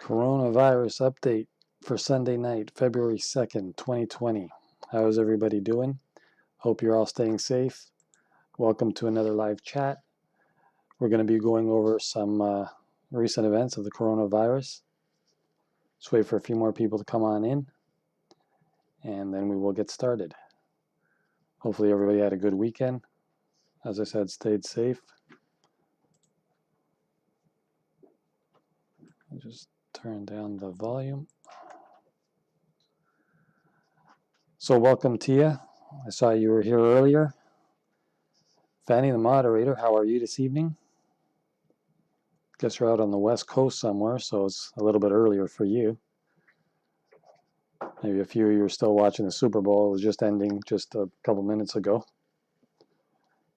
Coronavirus update for Sunday night, February 2nd, 2020. How is everybody doing? Hope you're all staying safe. Welcome to another live chat. We're going to be going over some recent events of the coronavirus. Just wait for a few more people to come on in, and then we will get started. Hopefully everybody had a good weekend. As I said, stayed safe. I'll just turn down the volume. So welcome, Tia. I saw you were here earlier. Fanny, the moderator, how are you this evening? Guess you're out on the West Coast somewhere, so it's a little bit earlier for you. Maybe a few of you are still watching the Super Bowl. It was just ending just a couple minutes ago.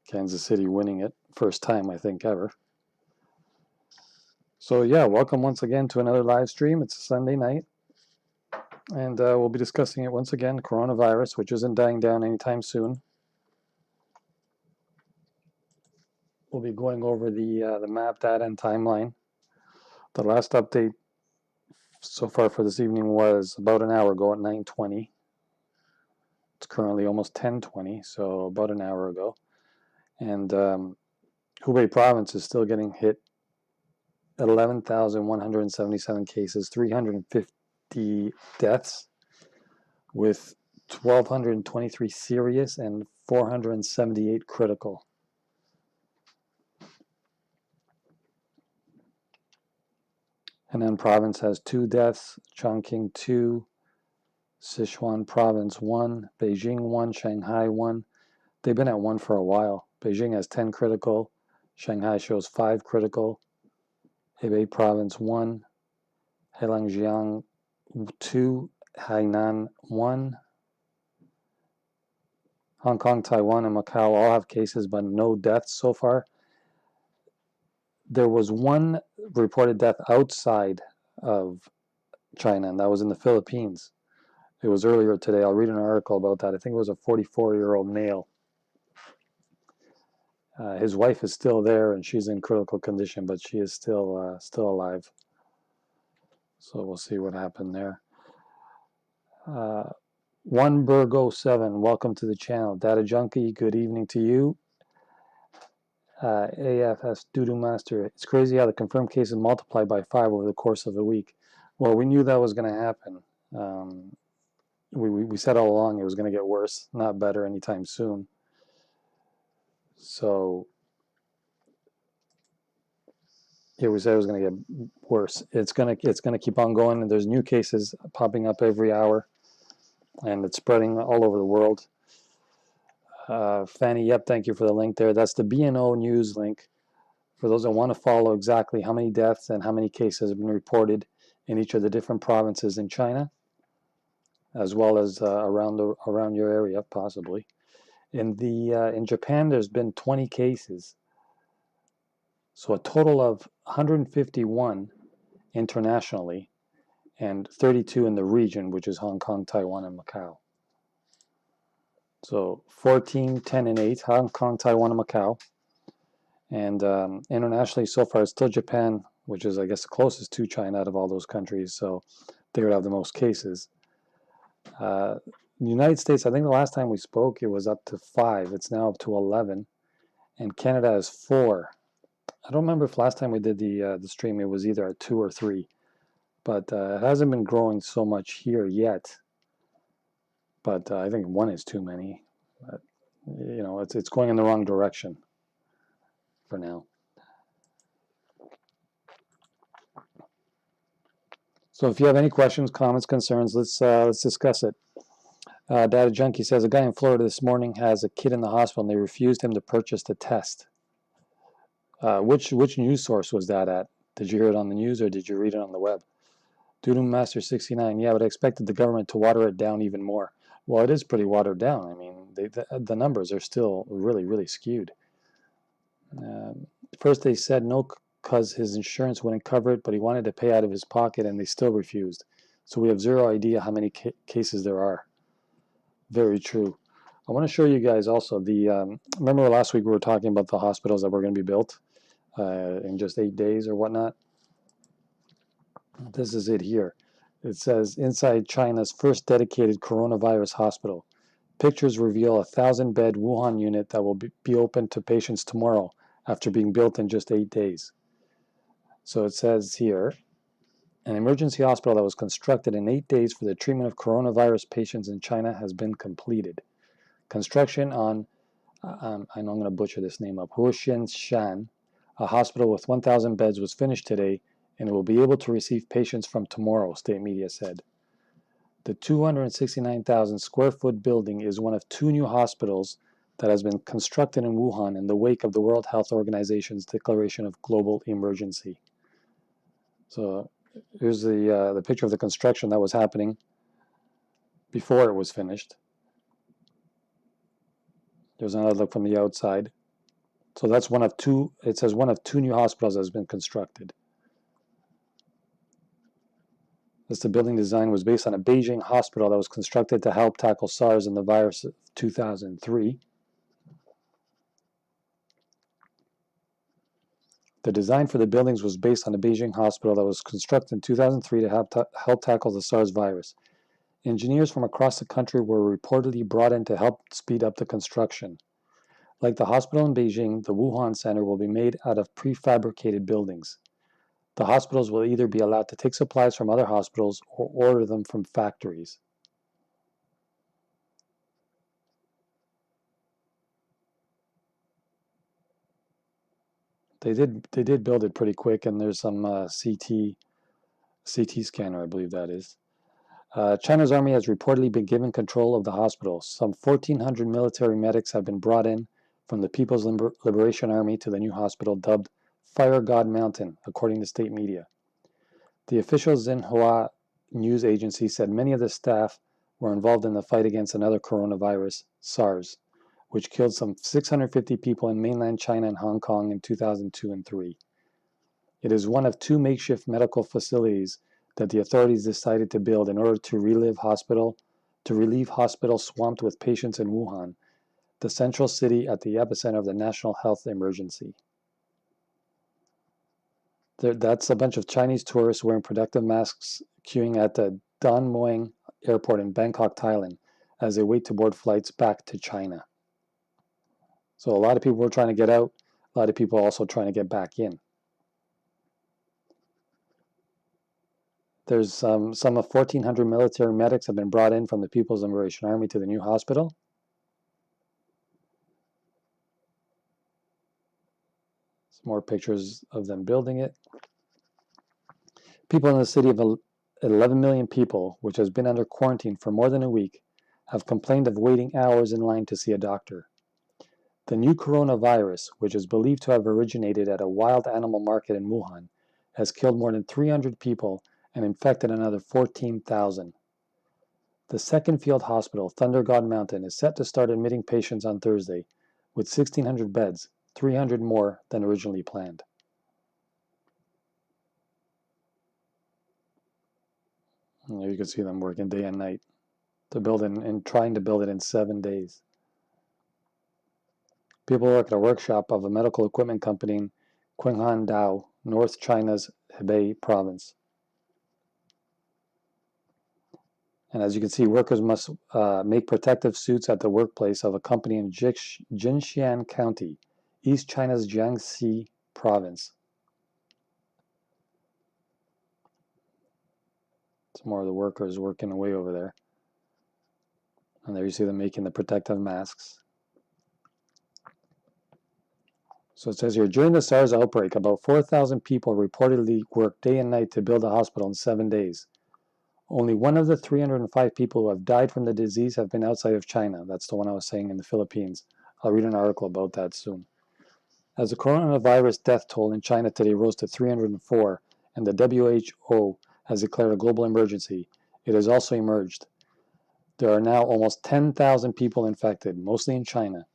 Kansas City winning it. First time, I think, ever. So yeah, welcome once again to another live stream. It's a Sunday night. And we'll be discussing it once again, coronavirus, which isn't dying down anytime soon. We'll be going over the map, data, and timeline. The last update so far for this evening was about an hour ago at 9:20. It's currently almost 10:20, so about an hour ago. And Hubei province is still getting hit at 11,177 cases, 350 deaths, with 1,223 serious and 478 critical. Henan province has 2 deaths, Chongqing 2, Sichuan province 1, Beijing 1, Shanghai 1. They've been at 1 for a while. Beijing has 10 critical, Shanghai shows 5 critical, Hebei province 1, Heilongjiang 2, Hainan 1. Hong Kong, Taiwan, and Macau all have cases, but no deaths so far. There was 1 reported death outside of China, and that was in the Philippines. It was earlier today. I'll read an article about that. I think it was a 44-year-old male. His wife is still there, and she's in critical condition, but she is still alive. So we'll see what happened there. 1Burgo7, welcome to the channel. Data Junkie, good evening to you. AFS Doodoo Master, it's crazy how the confirmed cases multiplied by 5 over the course of a week. Well, we knew that was going to happen. We said all along it was going to get worse, not better anytime soon. So, yeah, we said it was going to get worse. It's going to keep on going, and there's new cases popping up every hour, and it's spreading all over the world. Fanny, yep, thank you for the link there. That's the BNO News link for those that want to follow exactly how many deaths and how many cases have been reported in each of the different provinces in China, as well as around your area, possibly. In Japan, there's been 20 cases, so a total of 151 internationally, and 32 in the region, which is Hong Kong, Taiwan, and Macau. So 14, 10, and 8, Hong Kong, Taiwan, and Macau. And internationally, so far, it's still Japan, which is, I guess, the closest to China out of all those countries. So they would have the most cases. The United States, I think the last time we spoke, it was up to 5. It's now up to 11. And Canada is 4. I don't remember if last time we did the stream, it was either at 2 or 3. But it hasn't been growing so much here yet. But I think 1 is too many. But, you know, it's going in the wrong direction for now. So if you have any questions, comments, concerns, let's discuss it. Data Junkie says a guy in Florida this morning has a kid in the hospital and they refused him to purchase the test. Which news source was that at? Did you hear it on the news or did you read it on the web? Doodoo Master 69, yeah, but I expected the government to water it down even more. Well, it is pretty watered down. I mean, the numbers are still really, really skewed. First they said no because his insurance wouldn't cover it, but he wanted to pay out of his pocket and they still refused. So we have zero idea how many cases there are. Very true. I want to show you guys also remember last week we were talking about the hospitals that were going to be built in just 8 days or whatnot. This is it here. It says, inside China's first dedicated coronavirus hospital. Pictures reveal a 1,000-bed Wuhan unit that will be open to patients tomorrow after being built in just 8 days. So it says here, an emergency hospital that was constructed in 8 days for the treatment of coronavirus patients in China has been completed. Construction on, I know I'm going to butcher this name up, Shan, a hospital with 1,000 beds, was finished today and it will be able to receive patients from tomorrow, state media said. The 269,000 square foot building is one of 2 new hospitals that has been constructed in Wuhan in the wake of the World Health Organization's declaration of global emergency. So here's the picture of the construction that was happening before it was finished. There's another look from the outside. So that's one of 2, it says one of 2 new hospitals that has been constructed. The building design was based on a Beijing hospital that was constructed to help tackle SARS and the virus of 2003. The design for the buildings was based on a Beijing hospital that was constructed in 2003 to help tackle the SARS virus. Engineers from across the country were reportedly brought in to help speed up the construction. Like the hospital in Beijing, the Wuhan Center will be made out of prefabricated buildings. The hospitals will either be allowed to take supplies from other hospitals or order them from factories. They did build it pretty quick, and there's some CT scanner, I believe that is. China's army has reportedly been given control of the hospital. Some 1,400 military medics have been brought in from the People's Liberation Army to the new hospital dubbed Fire God Mountain, according to state media. The official Xinhua news agency said many of the staff were involved in the fight against another coronavirus, SARS, which killed some 650 people in mainland China and Hong Kong in 2002 and 3. It is one of 2 makeshift medical facilities that the authorities decided to build in order to relieve hospitals swamped with patients in Wuhan, the central city at the epicenter of the national health emergency. That's a bunch of Chinese tourists wearing protective masks queuing at the Dan Mueang airport in Bangkok, Thailand, as they wait to board flights back to China. So a lot of people were trying to get out, a lot of people also trying to get back in. There's some of 1,400 military medics have been brought in from the People's Liberation Army to the new hospital. Some more pictures of them building it. People in the city of 11 million people, which has been under quarantine for more than a week, have complained of waiting hours in line to see a doctor. The new coronavirus, which is believed to have originated at a wild animal market in Wuhan, has killed more than 300 people and infected another 14,000. The second field hospital, Thunder God Mountain, is set to start admitting patients on Thursday, with 1,600 beds, 300 more than originally planned. And there you can see them working day and night to build it and trying to build it in 7 days. People work at a workshop of a medical equipment company in Qinghai, North China's Hebei province. And as you can see, workers must make protective suits at the workplace of a company in Jinxian County, East China's Jiangxi province. Some more of the workers working away over there. And there you see them making the protective masks. So it says here, during the SARS outbreak, about 4,000 people reportedly worked day and night to build a hospital in 7 days. Only one of the 305 people who have died from the disease have been outside of China. That's the one I was saying in the Philippines. I'll read an article about that soon. As the coronavirus death toll in China today rose to 304, and the WHO has declared a global emergency, it has also emerged. There are now almost 10,000 people infected, mostly in China,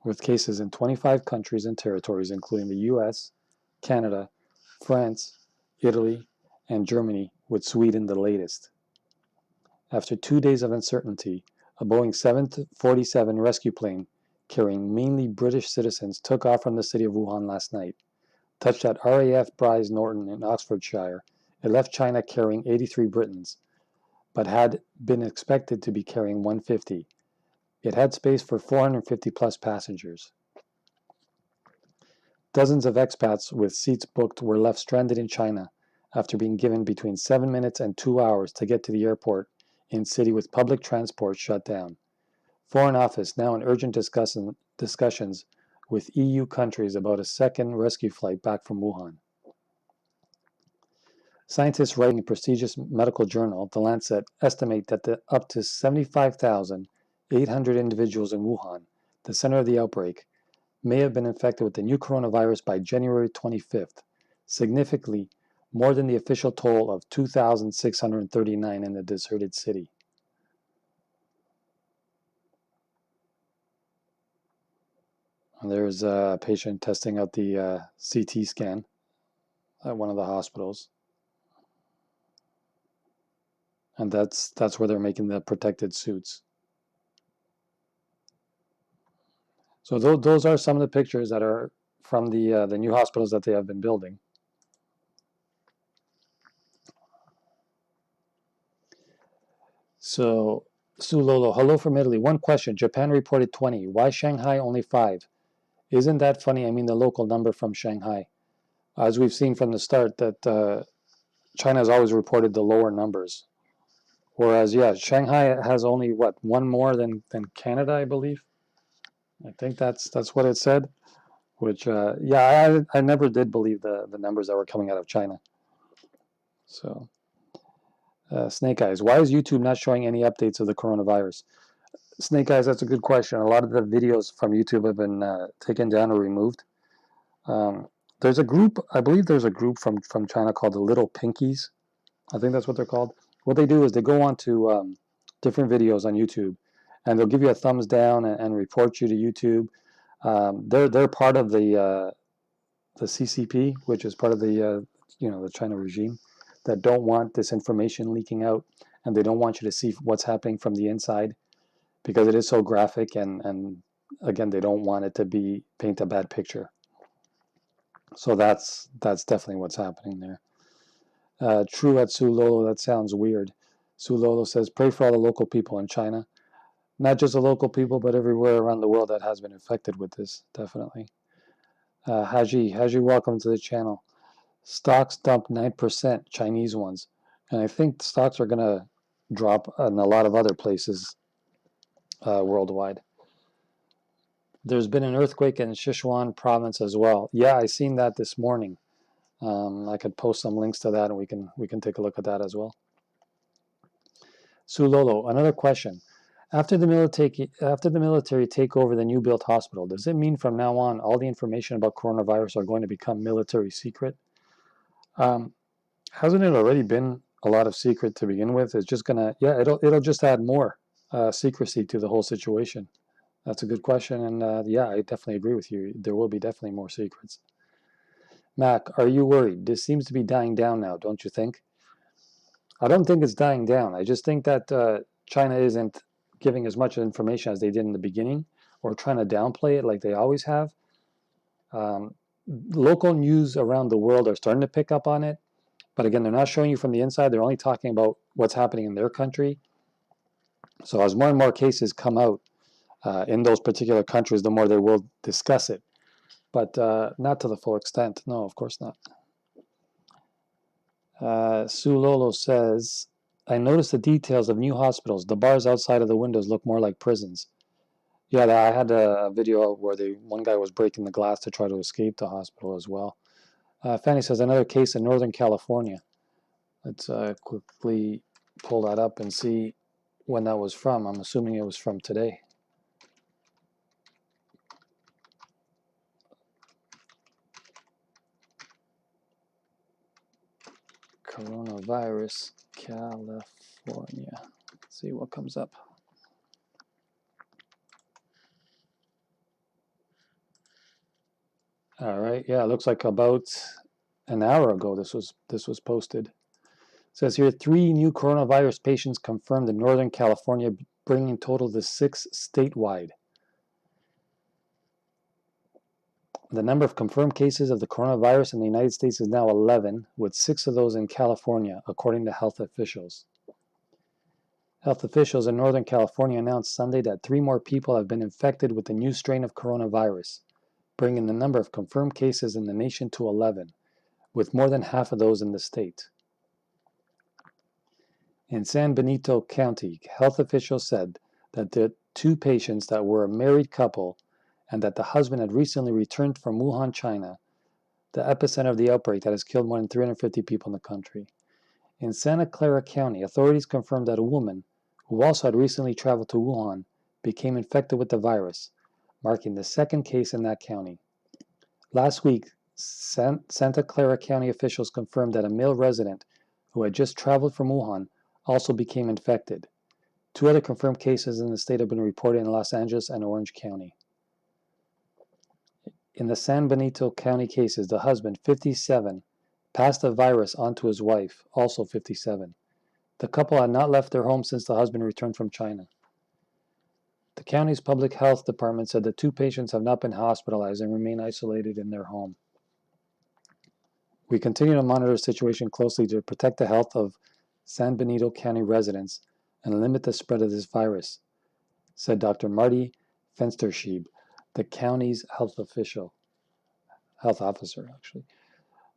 with cases in 25 countries and territories, including the US, Canada, France, Italy, and Germany, with Sweden the latest. After 2 days of uncertainty, a Boeing 747 rescue plane carrying mainly British citizens took off from the city of Wuhan last night, touched at RAF Brize Norton in Oxfordshire, It left China carrying 83 Britons, but had been expected to be carrying 150. It had space for 450 plus passengers. Dozens of expats with seats booked were left stranded in China after being given between 7 minutes and 2 hours to get to the airport in city with public transport shut down. Foreign Office now in urgent discussions with EU countries about a second rescue flight back from Wuhan. Scientists writing a prestigious medical journal, The Lancet, estimate that up to 75,800 individuals in Wuhan, the center of the outbreak, may have been infected with the new coronavirus by January 25th, significantly more than the official toll of 2,639 in the deserted city. There's a patient testing out the CT scan at one of the hospitals. And that's where they're making the protected suits. So those are some of the pictures that are from the new hospitals that they have been building. So Sue Lolo, hello from Italy. One question: Japan reported 20. Why Shanghai only 5? Isn't that funny? I mean the local number from Shanghai. As we've seen from the start, that China has always reported the lower numbers. Whereas, yeah, Shanghai has only, what, one more than Canada, I believe? I think that's what it said. Which, yeah, I never did believe the numbers that were coming out of China. So, Snake Eyes, why is YouTube not showing any updates of the coronavirus? Snake Eyes, that's a good question. A lot of the videos from YouTube have been taken down or removed. There's a group, I believe there's a group from China called the Little Pinkies. I think that's what they're called. What they do is they go on to different videos on YouTube, and they'll give you a thumbs down and report you to YouTube. They're part of the CCP, which is part of the the China regime, that don't want this information leaking out, and they don't want you to see what's happening from the inside, because it is so graphic, and again, they don't want it to paint a bad picture. So that's definitely what's happening there. True at Sulolo, that sounds weird. Sulolo says, pray for all the local people in China. Not just the local people, but everywhere around the world that has been infected with this, definitely. Haji, welcome to the channel. Stocks dumped 9%, Chinese ones. And I think stocks are going to drop in a lot of other places worldwide. There's been an earthquake in Sichuan province as well. Yeah, I seen that this morning. I could post some links to that, and we can take a look at that as well. Sulolo, another question. After the military take over the new built hospital, does it mean from now on all the information about coronavirus are going to become military secret? Hasn't it already been a lot of secret to begin with? It's just gonna, yeah, it'll just add more secrecy to the whole situation. That's a good question, and yeah, I definitely agree with you. There will be definitely more secrets. Mac, are you worried? This seems to be dying down now, don't you think? I don't think it's dying down. I just think that China isn't giving as much information as they did in the beginning, or trying to downplay it like they always have. Local news around the world are starting to pick up on it, but again, they're not showing you from the inside. They're only talking about what's happening in their country. So as more and more cases come out in those particular countries, the more they will discuss it, but not to the full extent. No, of course not. Sue Lolo says, I noticed the details of new hospitals. The bars outside of the windows look more like prisons. Yeah, I had a video where one guy was breaking the glass to try to escape the hospital as well. Fanny says, another case in Northern California. Let's quickly pull that up and see when that was from. I'm assuming it was from today. Coronavirus, California. Let's see what comes up. All right, yeah, it looks like about an hour ago this was posted. It says here 3 new coronavirus patients confirmed in Northern California, bringing total to 6 statewide. The number of confirmed cases of the coronavirus in the United States is now 11, with 6 of those in California, according to health officials. Health officials in Northern California announced Sunday that 3 more people have been infected with the new strain of coronavirus, bringing the number of confirmed cases in the nation to 11, with more than half of those in the state. In San Benito County, health officials said that the 2 patients that were a married couple and that the husband had recently returned from Wuhan, China, the epicenter of the outbreak that has killed more than 350 people in the country. In Santa Clara County, authorities confirmed that a woman, who also had recently traveled to Wuhan, became infected with the virus, marking the 2nd case in that county. Last week, Santa Clara County officials confirmed that a male resident who had just traveled from Wuhan also became infected. 2 other confirmed cases in the state have been reported in Los Angeles and Orange County. In the San Benito County cases, the husband, 57, passed the virus on to his wife, also 57. The couple had not left their home since the husband returned from China. The county's public health department said the 2 patients have not been hospitalized and remain isolated in their home. We continue to monitor the situation closely to protect the health of San Benito County residents and limit the spread of this virus, said Dr. Marty Fenstersheeb, the county's health officer.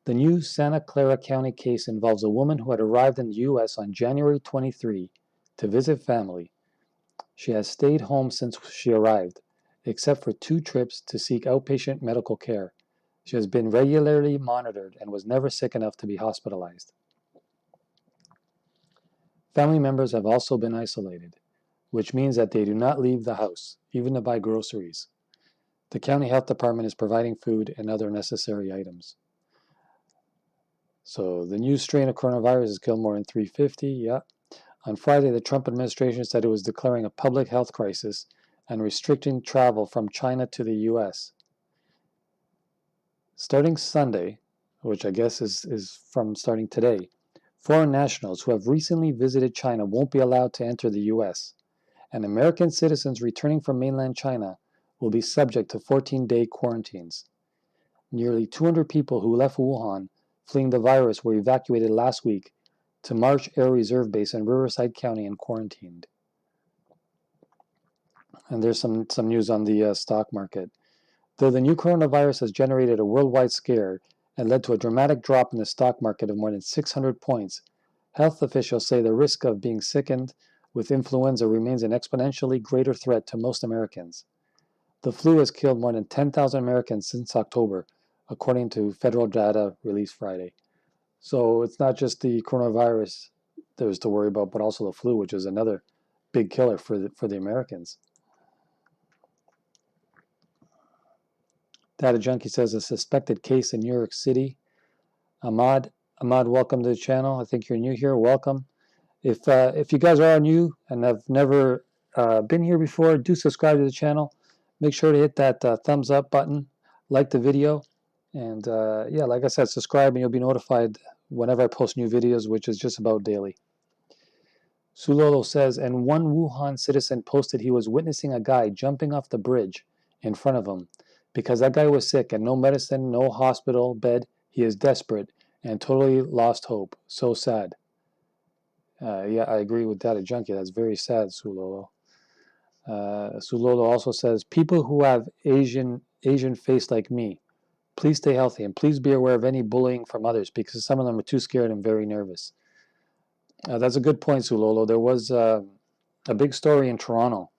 The new Santa Clara County case involves a woman who had arrived in the U.S. on January 23 to visit family. She has stayed home since she arrived, except for 2 trips to seek outpatient medical care. She has been regularly monitored and was never sick enough to be hospitalized. Family members have also been isolated, which means that they do not leave the house, even to buy groceries. The county health department is providing food and other necessary items. So the new strain of coronavirus has killed more than 350. Yeah. On Friday, the Trump administration said it was declaring a public health crisis and restricting travel from China to the U.S. Starting Sunday, which I guess is from starting today, foreign nationals who have recently visited China won't be allowed to enter the U.S., and American citizens returning from mainland China will be subject to 14-day quarantines. Nearly 200 people who left Wuhan fleeing the virus were evacuated last week to Marsh Air Reserve Base in Riverside County and quarantined. And there's some news on the stock market. Though the new coronavirus has generated a worldwide scare and led to a dramatic drop in the stock market of more than 600 points, health officials say the risk of being sickened with influenza remains an exponentially greater threat to most Americans. The flu has killed more than 10,000 Americans since October, according to federal data released Friday. So it's not just the coronavirus there's to worry about, but also the flu, which is another big killer for the Americans. Data Junkie says a suspected case in New York City. Ahmad, welcome to the channel. I think you're new here. Welcome. If you guys are new and have never been here before, do subscribe to the channel. Make sure to hit that thumbs up button, like the video, and yeah, like I said, subscribe and you'll be notified whenever I post new videos, which is just about daily. Sulolo says, and one Wuhan citizen posted he was witnessing a guy jumping off the bridge in front of him because that guy was sick and no medicine, no hospital bed. He is desperate and totally lost hope. So sad. Yeah, I agree with Data Junkie. That's very sad, Sulolo. Sulolo also says, people who have Asian face like me, please stay healthy and please be aware of any bullying from others because some of them are too scared and very nervous. That's a good point, Sulolo. There was a big story in Toronto,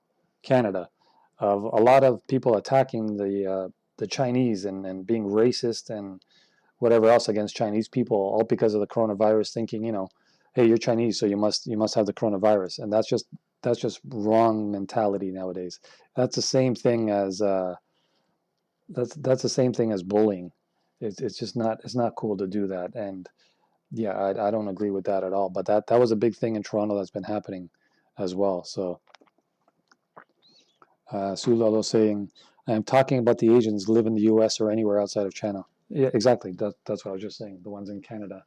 Canada, of a lot of people attacking the Chinese and being racist and whatever else against Chinese people, all because of the coronavirus, thinking, hey, you're Chinese, so you must have the coronavirus, and that's just wrong mentality nowadays. That's the same thing as that's the same thing as bullying. It's just not cool to do that, and yeah, I don't agree with that at all. But that was a big thing in Toronto that's been happening as well. So Sulolo saying, I am talking about the Asians who live in the U.S. or anywhere outside of China. Yeah, exactly. That's what I was just saying. The ones in Canada.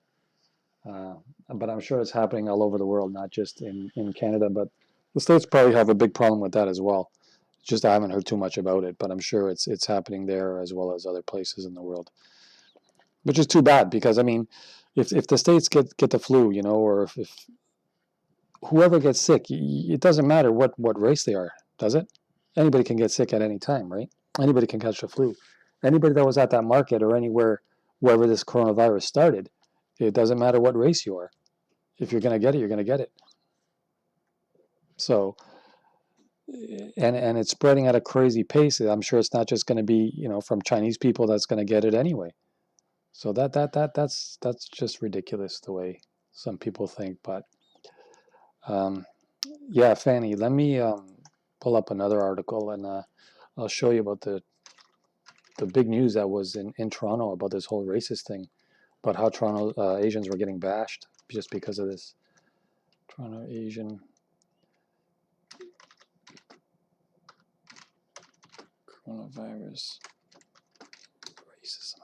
But I'm sure it's happening all over the world, not just in Canada. But the States probably have a big problem with that as well. Just I haven't heard too much about it, but I'm sure it's happening there as well as other places in the world, which is too bad because I mean, if the states get the flu, or if whoever gets sick, it doesn't matter what race they are, does it? Anybody can get sick at any time, right? Anybody can catch the flu. Anybody that was at that market or anywhere wherever this coronavirus started, it doesn't matter what race you are. If you're going to get it, you're going to get it. So, and it's spreading at a crazy pace. I'm sure it's not just going to be, from Chinese people that's going to get it anyway. So that's just ridiculous the way some people think. But yeah, Fanny, let me pull up another article and I'll show you about the big news that was in Toronto about this whole racist thing, about how Toronto Asians were getting bashed just because of this. Toronto Asian coronavirus racism.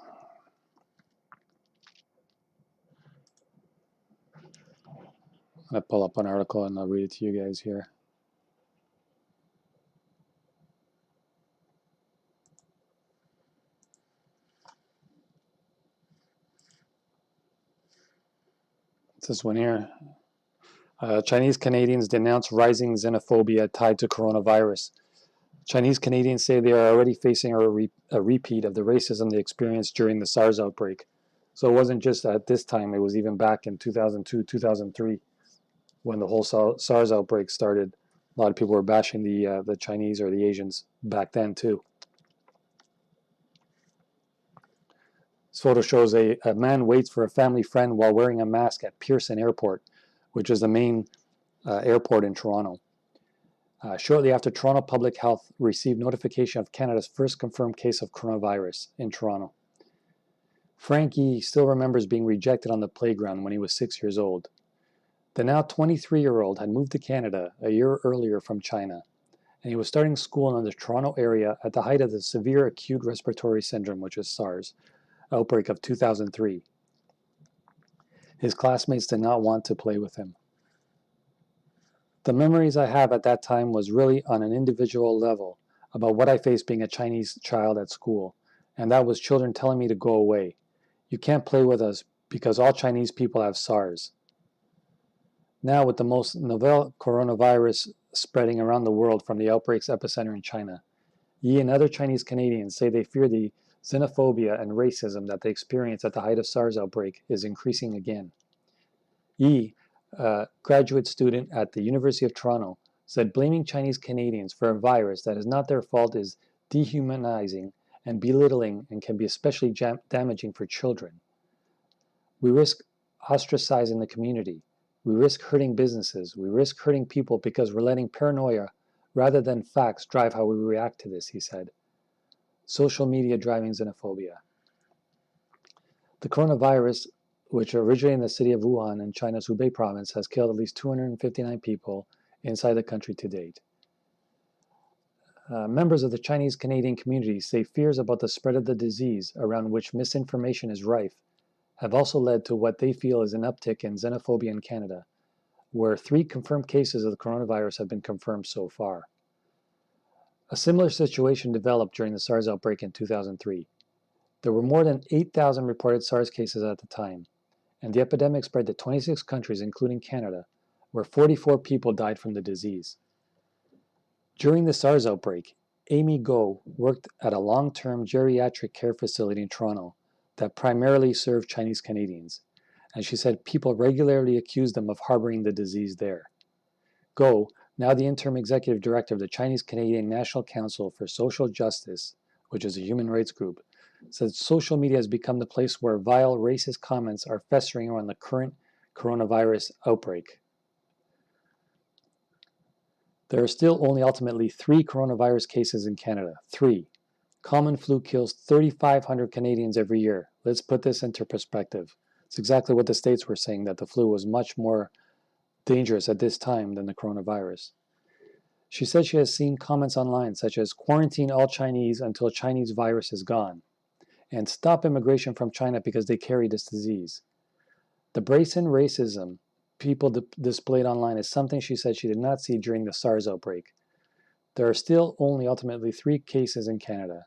I'm going to pull up an article and I'll read it to you guys here. It's this one here. Chinese Canadians denounce rising xenophobia tied to coronavirus. Chinese Canadians say they are already facing a repeat of the racism they experienced during the SARS outbreak. So it wasn't just at this time, it was even back in 2002, 2003, when the whole SARS outbreak started. A lot of people were bashing the Chinese or the Asians back then too. This photo shows a man waits for a family friend while wearing a mask at Pearson Airport, which is the main airport in Toronto. Shortly after Toronto Public Health received notification of Canada's first confirmed case of coronavirus in Toronto. Frankie still remembers being rejected on the playground when he was 6 years old. The now 23-year-old had moved to Canada a year earlier from China, and he was starting school in the Toronto area at the height of the severe acute respiratory syndrome, which is SARS, outbreak of 2003. His classmates did not want to play with him. The memories I have at that time was really on an individual level about what I faced being a Chinese child at school, and that was children telling me to go away. You can't play with us because all Chinese people have SARS. Now, with the most novel coronavirus spreading around the world from the outbreak's epicenter in China, Yi and other Chinese Canadians say they fear the xenophobia and racism that they experienced at the height of SARS outbreak is increasing again. Yi, a graduate student at the University of Toronto, said blaming Chinese Canadians for a virus that is not their fault is dehumanizing and belittling and can be especially damaging for children. We risk ostracizing the community. We risk hurting businesses. We risk hurting people because we're letting paranoia rather than facts drive how we react to this, he said. Social media driving xenophobia. The coronavirus, which originated in the city of Wuhan in China's Hubei province, has killed at least 259 people inside the country to date. Members of the Chinese Canadian community say fears about the spread of the disease, around which misinformation is rife, have also led to what they feel is an uptick in xenophobia in Canada, where 3 confirmed cases of the coronavirus have been confirmed so far. A similar situation developed during the SARS outbreak in 2003. There were more than 8,000 reported SARS cases at the time, and the epidemic spread to 26 countries, including Canada, where 44 people died from the disease. During the SARS outbreak, Amy Go worked at a long-term geriatric care facility in Toronto that primarily served Chinese Canadians, and she said people regularly accused them of harboring the disease there. Go, now the interim executive director of the Chinese Canadian National Council for Social Justice, which is a human rights group, said social media has become the place where vile racist comments are festering around the current coronavirus outbreak. There are still only ultimately 3 coronavirus cases in Canada. 3. Common flu kills 3,500 Canadians every year. Let's put this into perspective. It's exactly what the States were saying, that the flu was much more dangerous at this time than the coronavirus. She said she has seen comments online such as quarantine all Chinese until Chinese virus is gone, and stop immigration from China because they carry this disease. The brazen racism people displayed online is something she said she did not see during the SARS outbreak. There are still only ultimately 3 cases in Canada.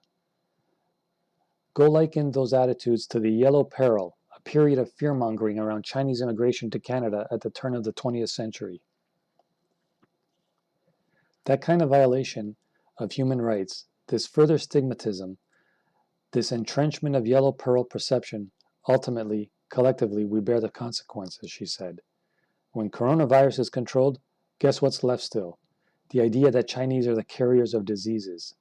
Go liken those attitudes to the Yellow Peril, a period of fear-mongering around Chinese immigration to Canada at the turn of the 20th century. That kind of violation of human rights, this further stigmatism, this entrenchment of Yellow Peril perception, ultimately, collectively, we bear the consequences, she said. When coronavirus is controlled, guess what's left still? The idea that Chinese are the carriers of diseases.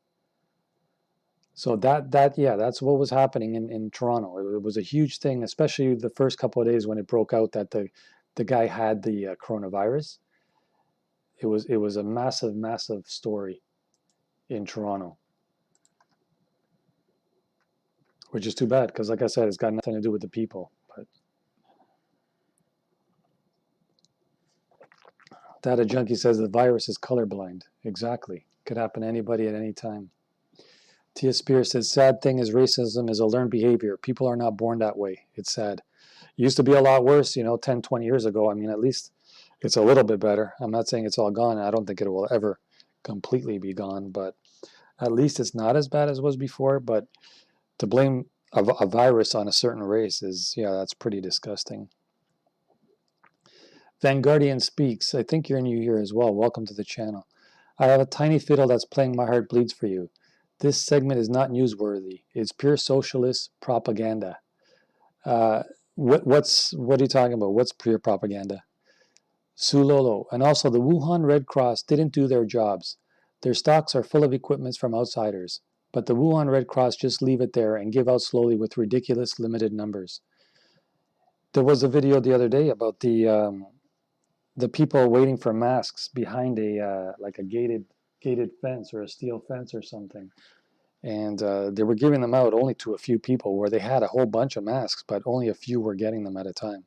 So that's what was happening in Toronto. It was a huge thing, especially the first couple of days when it broke out that the guy had the coronavirus. It was a massive story in Toronto, which is too bad because, like I said, it's got nothing to do with the people. But Data Junkie says the virus is colorblind. Exactly, could happen to anybody at any time. Tia Spear says, sad thing is racism is a learned behavior. People are not born that way. It's sad. It used to be a lot worse, 10, 20 years ago. I mean, at least it's a little bit better. I'm not saying it's all gone. I don't think it will ever completely be gone, but at least it's not as bad as it was before. But to blame a virus on a certain race is, that's pretty disgusting. Vanguardian speaks. I think you're new here as well. Welcome to the channel. I have a tiny fiddle that's playing My Heart Bleeds for you. This segment is not newsworthy. It's pure socialist propaganda. What are you talking about? What's pure propaganda? Sulolo. And also, the Wuhan Red Cross didn't do their jobs. Their stocks are full of equipments from outsiders. But the Wuhan Red Cross just leave it there and give out slowly with ridiculous limited numbers. There was a video the other day about the people waiting for masks behind a gated fence or a steel fence or something. And they were giving them out only to a few people where they had a whole bunch of masks, but only a few were getting them at a time.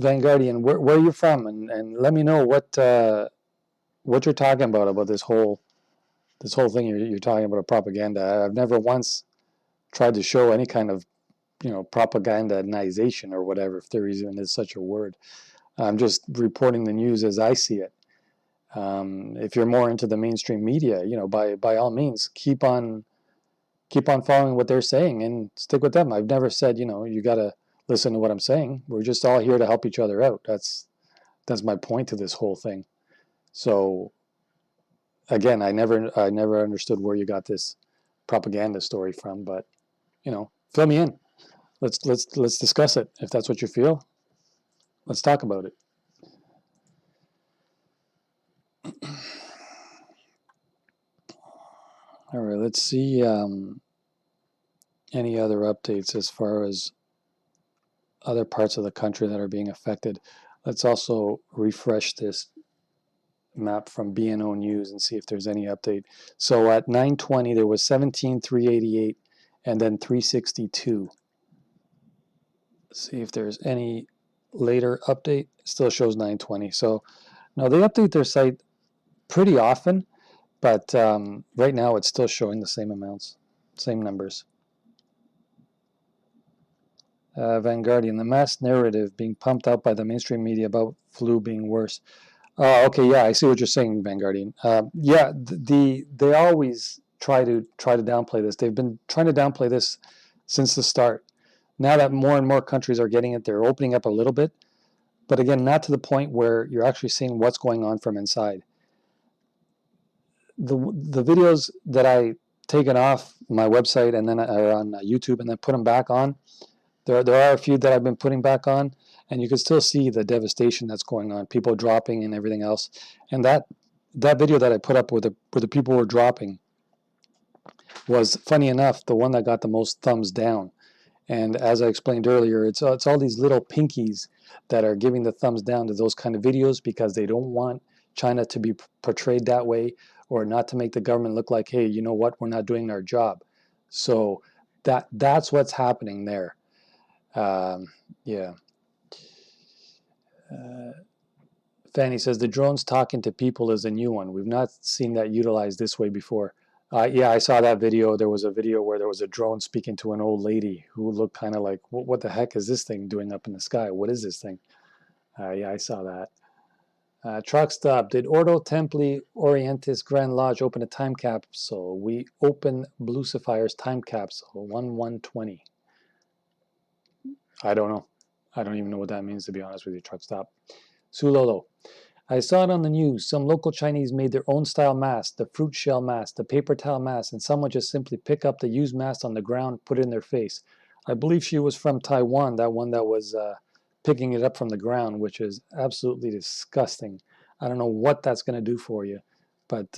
Vanguardian, where are you from? And let me know what you're talking about this whole thing you're talking about propaganda. I've never once tried to show any kind of propagandization or whatever, if there even is such a word. I'm just reporting the news as I see it. If you're more into the mainstream media, by all means, keep on following what they're saying and stick with them. I've never said, you got to listen to what I'm saying. We're just all here to help each other out. That's my point to this whole thing. So again, I never understood where you got this propaganda story from, but fill me in. Let's discuss it. If that's what you feel, let's talk about it. All right, let's see any other updates as far as other parts of the country that are being affected. Let's also refresh this map from BNO News and see if there's any update. So at 9:20 there was 17,388 and then 362. Let's see if there's any later update. Still shows 9:20. So no, they update their site pretty often, but right now it's still showing the same amounts, same numbers. Vanguardian, the mass narrative being pumped out by the mainstream media about flu being worse. Okay, yeah, I see what you're saying, Vanguardian. Yeah, they always try to downplay this. They've been trying to downplay this since the start. Now that more and more countries are getting it, they're opening up a little bit, but again, not to the point where you're actually seeing what's going on from inside. The videos that I taken off my website and then are on YouTube and then put them back on. There are a few that I've been putting back on, and you can still see the devastation that's going on, people dropping and everything else. And that video that I put up where the people were dropping was, funny enough, the one that got the most thumbs down. And as I explained earlier, it's all these little pinkies that are giving the thumbs down to those kind of videos because they don't want China to be portrayed that way, or not to make the government look like, hey, you know what, we're not doing our job. So that's what's happening there. Yeah. Fanny says the drones talking to people is a new one. We've not seen that utilized this way before. Yeah, I saw that video. There was a video where there was a drone speaking to an old lady who looked kind of like, what the heck is this thing doing up in the sky? What is this thing? Yeah, I saw that. Truck stop. Did Ordo Templi Orientis Grand Lodge open a time capsule? We open Blucifier's time capsule, 1120. I don't know. I don't even know what that means, to be honest with you, truck stop. Sulolo. I saw it on the news. Some local Chinese made their own style mask, the fruit shell mask, the paper towel mask, and someone just simply pick up the used mask on the ground, put it in their face. I believe she was from Taiwan, that one that was picking it up from the ground, which is absolutely disgusting. I don't know what that's going to do for you. But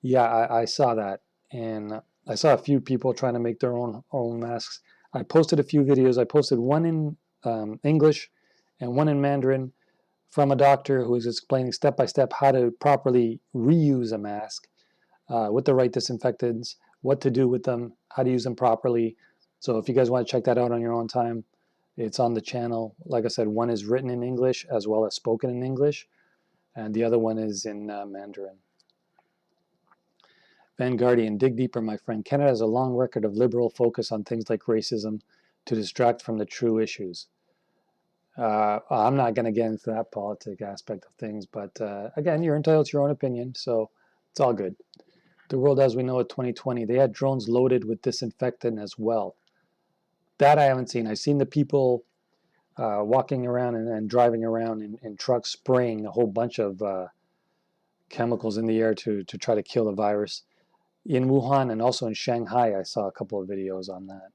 yeah, I saw that. And I saw a few people trying to make their own masks. I posted a few videos. I posted one in English and one in Mandarin from a doctor who is explaining step by step how to properly reuse a mask with the right disinfectants, what to do with them, how to use them properly. So if you guys want to check that out on your own time, it's on the channel. Like I said, one is written in English as well as spoken in English, and the other one is in Mandarin. Vanguardian, dig deeper, my friend. Canada has a long record of liberal focus on things like racism to distract from the true issues. I'm not going to get into that politic aspect of things, but again, you're entitled to your own opinion, so it's all good. The world as we know it, 2020, they had drones loaded with disinfectant as well. That I haven't seen. I've seen the people walking around and driving around in trucks spraying a whole bunch of chemicals in the air to try to kill the virus. In Wuhan and also in Shanghai, I saw a couple of videos on that.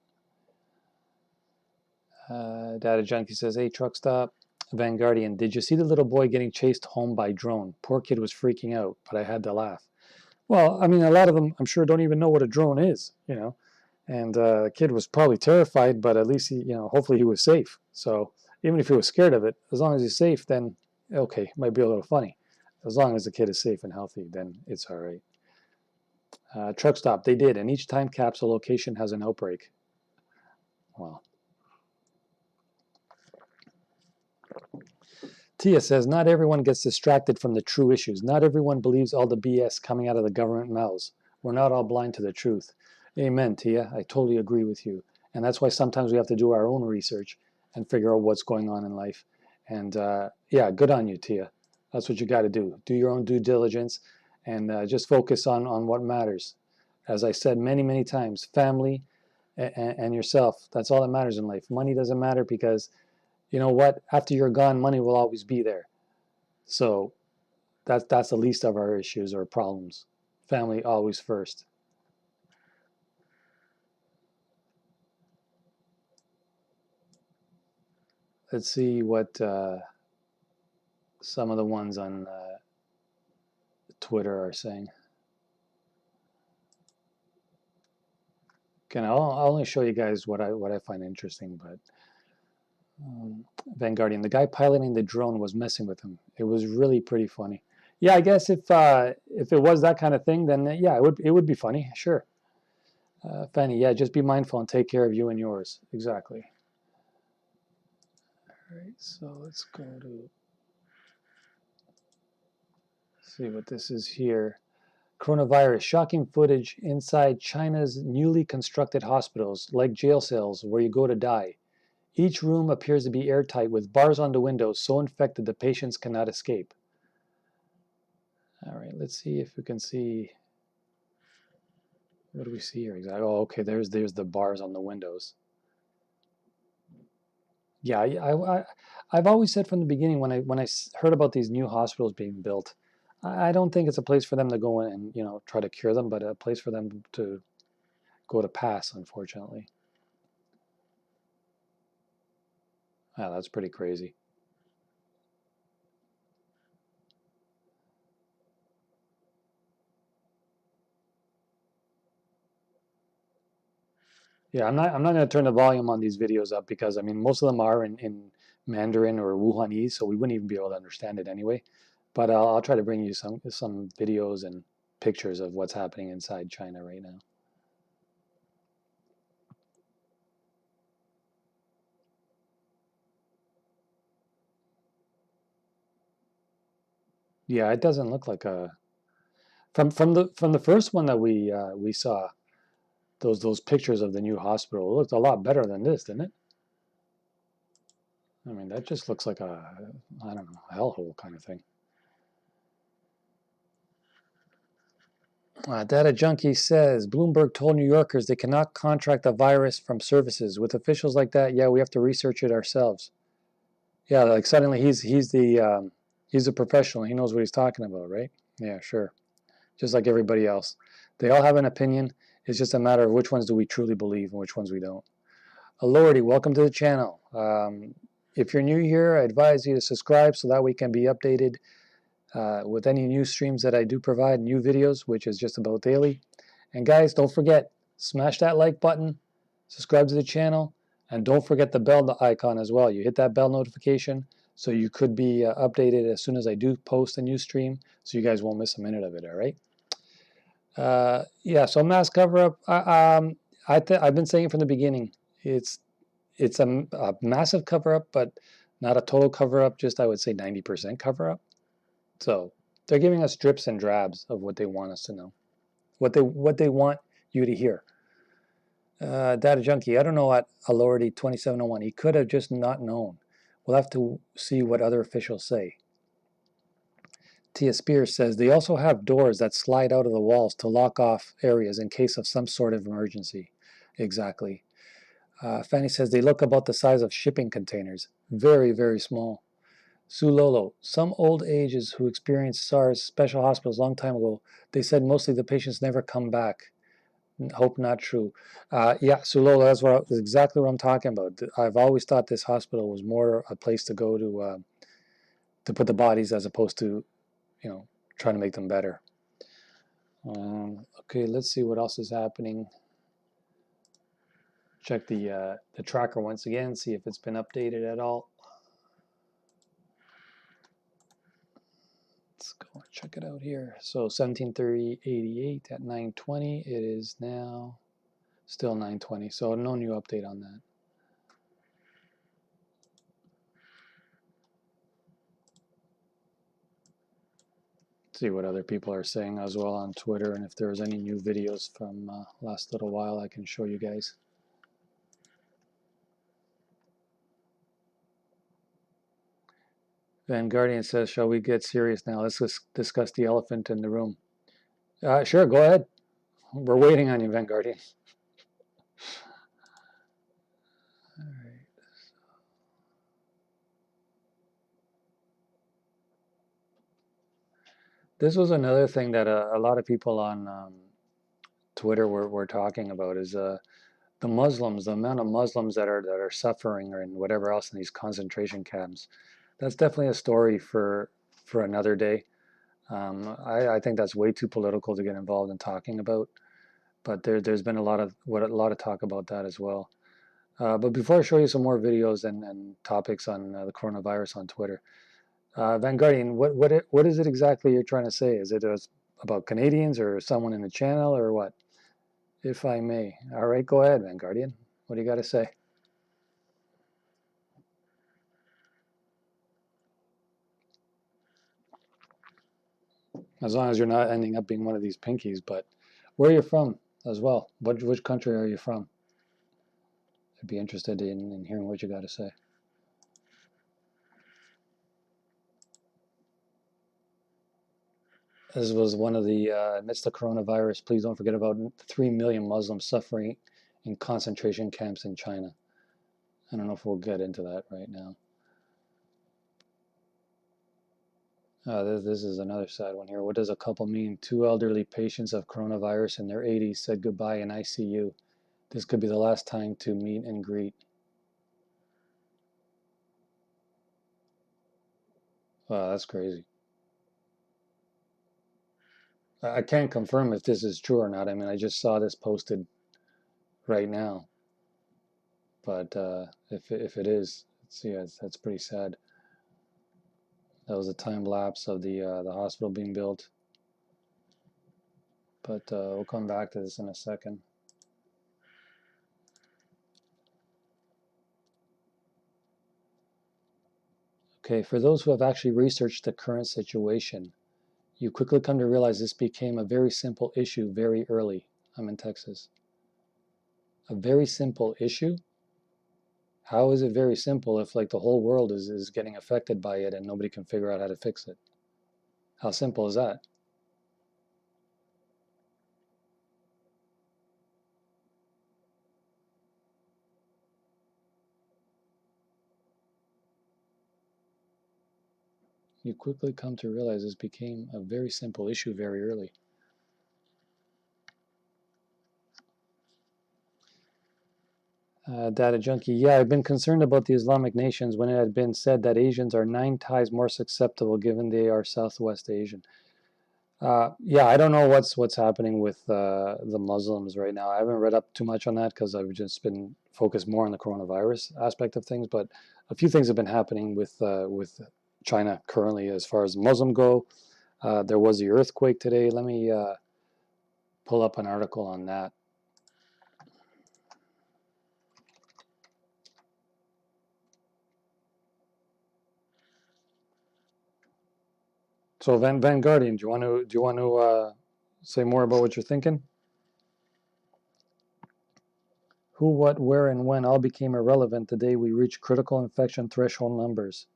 Data Junkie says, hey, truck stop. Vanguardian, did you see the little boy getting chased home by drone? Poor kid was freaking out, but I had to laugh. Well, I mean, a lot of them, I'm sure, don't even know what a drone is, you know. And the kid was probably terrified, but at least he, you know, hopefully he was safe. So even if he was scared of it, as long as he's safe, then okay, it might be a little funny. As long as the kid is safe and healthy, then it's all right. Truck stop, they did, and each time capsule location has an outbreak. Wow. Tia says, not everyone gets distracted from the true issues. Not everyone believes all the BS coming out of the government mouths. We're not all blind to the truth. Amen, Tia. I totally agree with you. And that's why sometimes we have to do our own research and figure out what's going on in life. And yeah, good on you, Tia. That's what you got to do. Do your own due diligence and just focus on what matters. As I said many, many times, family and yourself, that's all that matters in life. Money doesn't matter because you know what? After you're gone, money will always be there. So that's the least of our issues or problems. Family always first. Let's see what some of the ones on Twitter are saying. Again, I'll only show you guys what I find interesting, but Vanguardian, the guy piloting the drone was messing with him. It was really pretty funny. Yeah, I guess if it was that kind of thing, then yeah, it would be funny, sure. Fanny, yeah, just be mindful and take care of you and yours. Exactly. All right, so let's go to see what this is here. Coronavirus, shocking footage inside China's newly constructed hospitals, like jail cells where you go to die. Each room appears to be airtight with bars on the windows so infected the patients cannot escape. All right, let's see if we can see. What do we see here exactly? Oh, okay, there's the bars on the windows. Yeah, I've always said from the beginning when I heard about these new hospitals being built, I don't think it's a place for them to go in and try to cure them, but a place for them to go to pass, unfortunately. Ah, that's pretty crazy. Yeah, I'm not going to turn the volume on these videos up because I mean most of them are in Mandarin or Wuhanese, so we wouldn't even be able to understand it anyway. But I'll try to bring you some videos and pictures of what's happening inside China right now. Yeah, it doesn't look like a from the first one that we saw those pictures of the new hospital. It looked a lot better than this, didn't it? I mean, that just looks like a I don't know, a hellhole kind of thing. Data Junkie says, Bloomberg told New Yorkers they cannot contract the virus from services. With officials like that, yeah, we have to research it ourselves. Yeah, like suddenly he's a professional. He knows what he's talking about, right? Yeah, sure. Just like everybody else. They all have an opinion. It's just a matter of which ones do we truly believe and which ones we don't. Lordy, welcome to the channel. If you're new here, I advise you to subscribe so that we can be updated with any new streams that I do provide, new videos, which is just about daily. And guys, don't forget, smash that like button, subscribe to the channel, and don't forget the bell icon as well. You hit that bell notification so you could be updated as soon as I do post a new stream, so you guys won't miss a minute of it, all right? Yeah, so mass cover-up, I've been saying from the beginning, it's a massive cover-up, but not a total cover-up, just I would say 90% cover-up. So they're giving us drips and drabs of what they want us to know, what they want you to hear. Data Junkie, I don't know what Alordy 2701. He could have just not known. We'll have to see what other officials say. Tia Spears says they also have doors that slide out of the walls to lock off areas in case of some sort of emergency. Exactly. Fanny says they look about the size of shipping containers. Very, very small. Sue Lolo, some old ages who experienced SARS special hospitals a long time ago, they said mostly the patients never come back. Hope not true. Yeah, Sue Lolo, that's exactly what I'm talking about. I've always thought this hospital was more a place to go to put the bodies as opposed to, trying to make them better. Okay, let's see what else is happening. Check the tracker once again, see if it's been updated at all. Let's go and check it out here. So 17:30:88 at 9:20. It is now still 9:20. So no new update on that. See what other people are saying as well on Twitter, and if there's any new videos from last little while, I can show you guys. Van Guardian says, shall we get serious now? Let's discuss the elephant in the room. Sure, go ahead. We're waiting on you, Van Guardian. All right. This was another thing that a lot of people on Twitter were talking about is the Muslims, the amount of Muslims that are suffering, or in whatever else in these concentration camps. That's definitely a story for another day. I think that's way too political to get involved in talking about, but there's been a lot of talk about that as well. But before I show you some more videos and topics on the coronavirus on Twitter, Van Guardian, what is it exactly you're trying to say? Is it about Canadians or someone in the channel or what? If I may. All right, go ahead, Van Guardian. What do you got to say? As long as you're not ending up being one of these pinkies, but where are you from as well? Which country are you from? I'd be interested in hearing what you got to say. This was one of the, amidst the coronavirus, please don't forget about 3 million Muslims suffering in concentration camps in China. I don't know if we'll get into that right now. This is another sad one here. What does a couple mean? 2 elderly patients of coronavirus in their 80s said goodbye in ICU. This could be the last time to meet and greet. Wow, that's crazy. I can't confirm if this is true or not. I mean, I just saw this posted right now. But if it is, that's pretty sad. That was a time lapse of the hospital being built. But we'll come back to this in a second. Okay, for those who have actually researched the current situation, you quickly come to realize this became a very simple issue very early. I'm in Texas. A very simple issue? How is it very simple if like the whole world is getting affected by it and nobody can figure out how to fix it? How simple is that? You quickly come to realize this became a very simple issue very early. Data junkie. Yeah, I've been concerned about the Islamic nations when it had been said that Asians are 9 times more susceptible given they are Southwest Asian. Yeah, I don't know what's happening with the Muslims right now. I haven't read up too much on that because I've just been focused more on the coronavirus aspect of things. But a few things have been happening with China currently as far as Muslim go. There was the earthquake today. Let me pull up an article on that. So Vanguardian, do you want to say more about what you're thinking? Who, what, where, and when all became irrelevant the day we reached critical infection threshold numbers.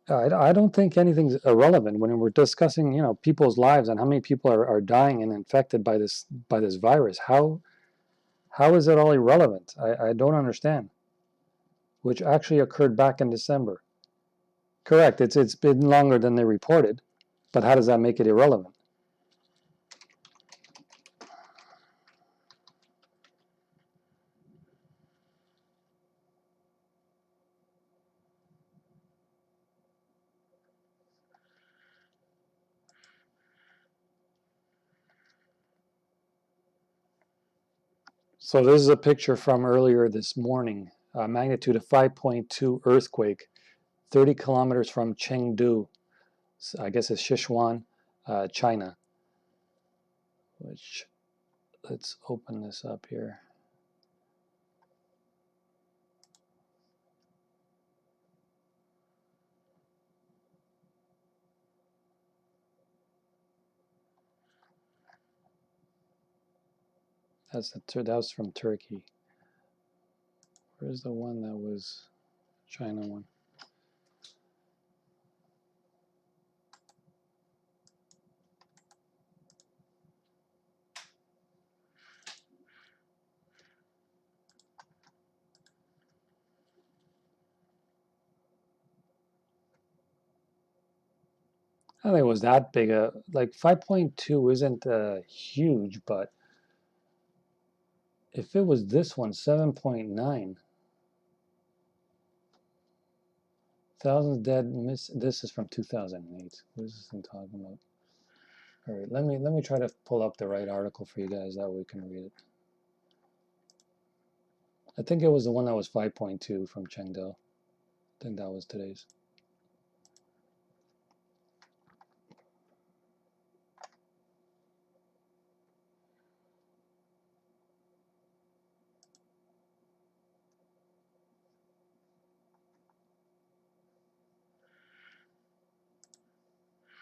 I don't think anything's irrelevant when we're discussing, people's lives and how many people are dying and infected by this virus. How is it all irrelevant? I don't understand. Which actually occurred back in December. Correct. It's been longer than they reported, but how does that make it irrelevant? So this is a picture from earlier this morning. Magnitude of 5.2 earthquake, 30 kilometers from Chengdu. I guess it's Sichuan, China. Which, let's open this up here. That was from Turkey. Where's the one that was China one? I don't think it was that big. Like 5.2 isn't huge, but if it was this one, 7.9, thousands dead. This is from 2008. What is this thing talking about? All right, let me try to pull up the right article for you guys. That way we can read it. I think it was the one that was 5.2 from Chengdu. I think that was today's.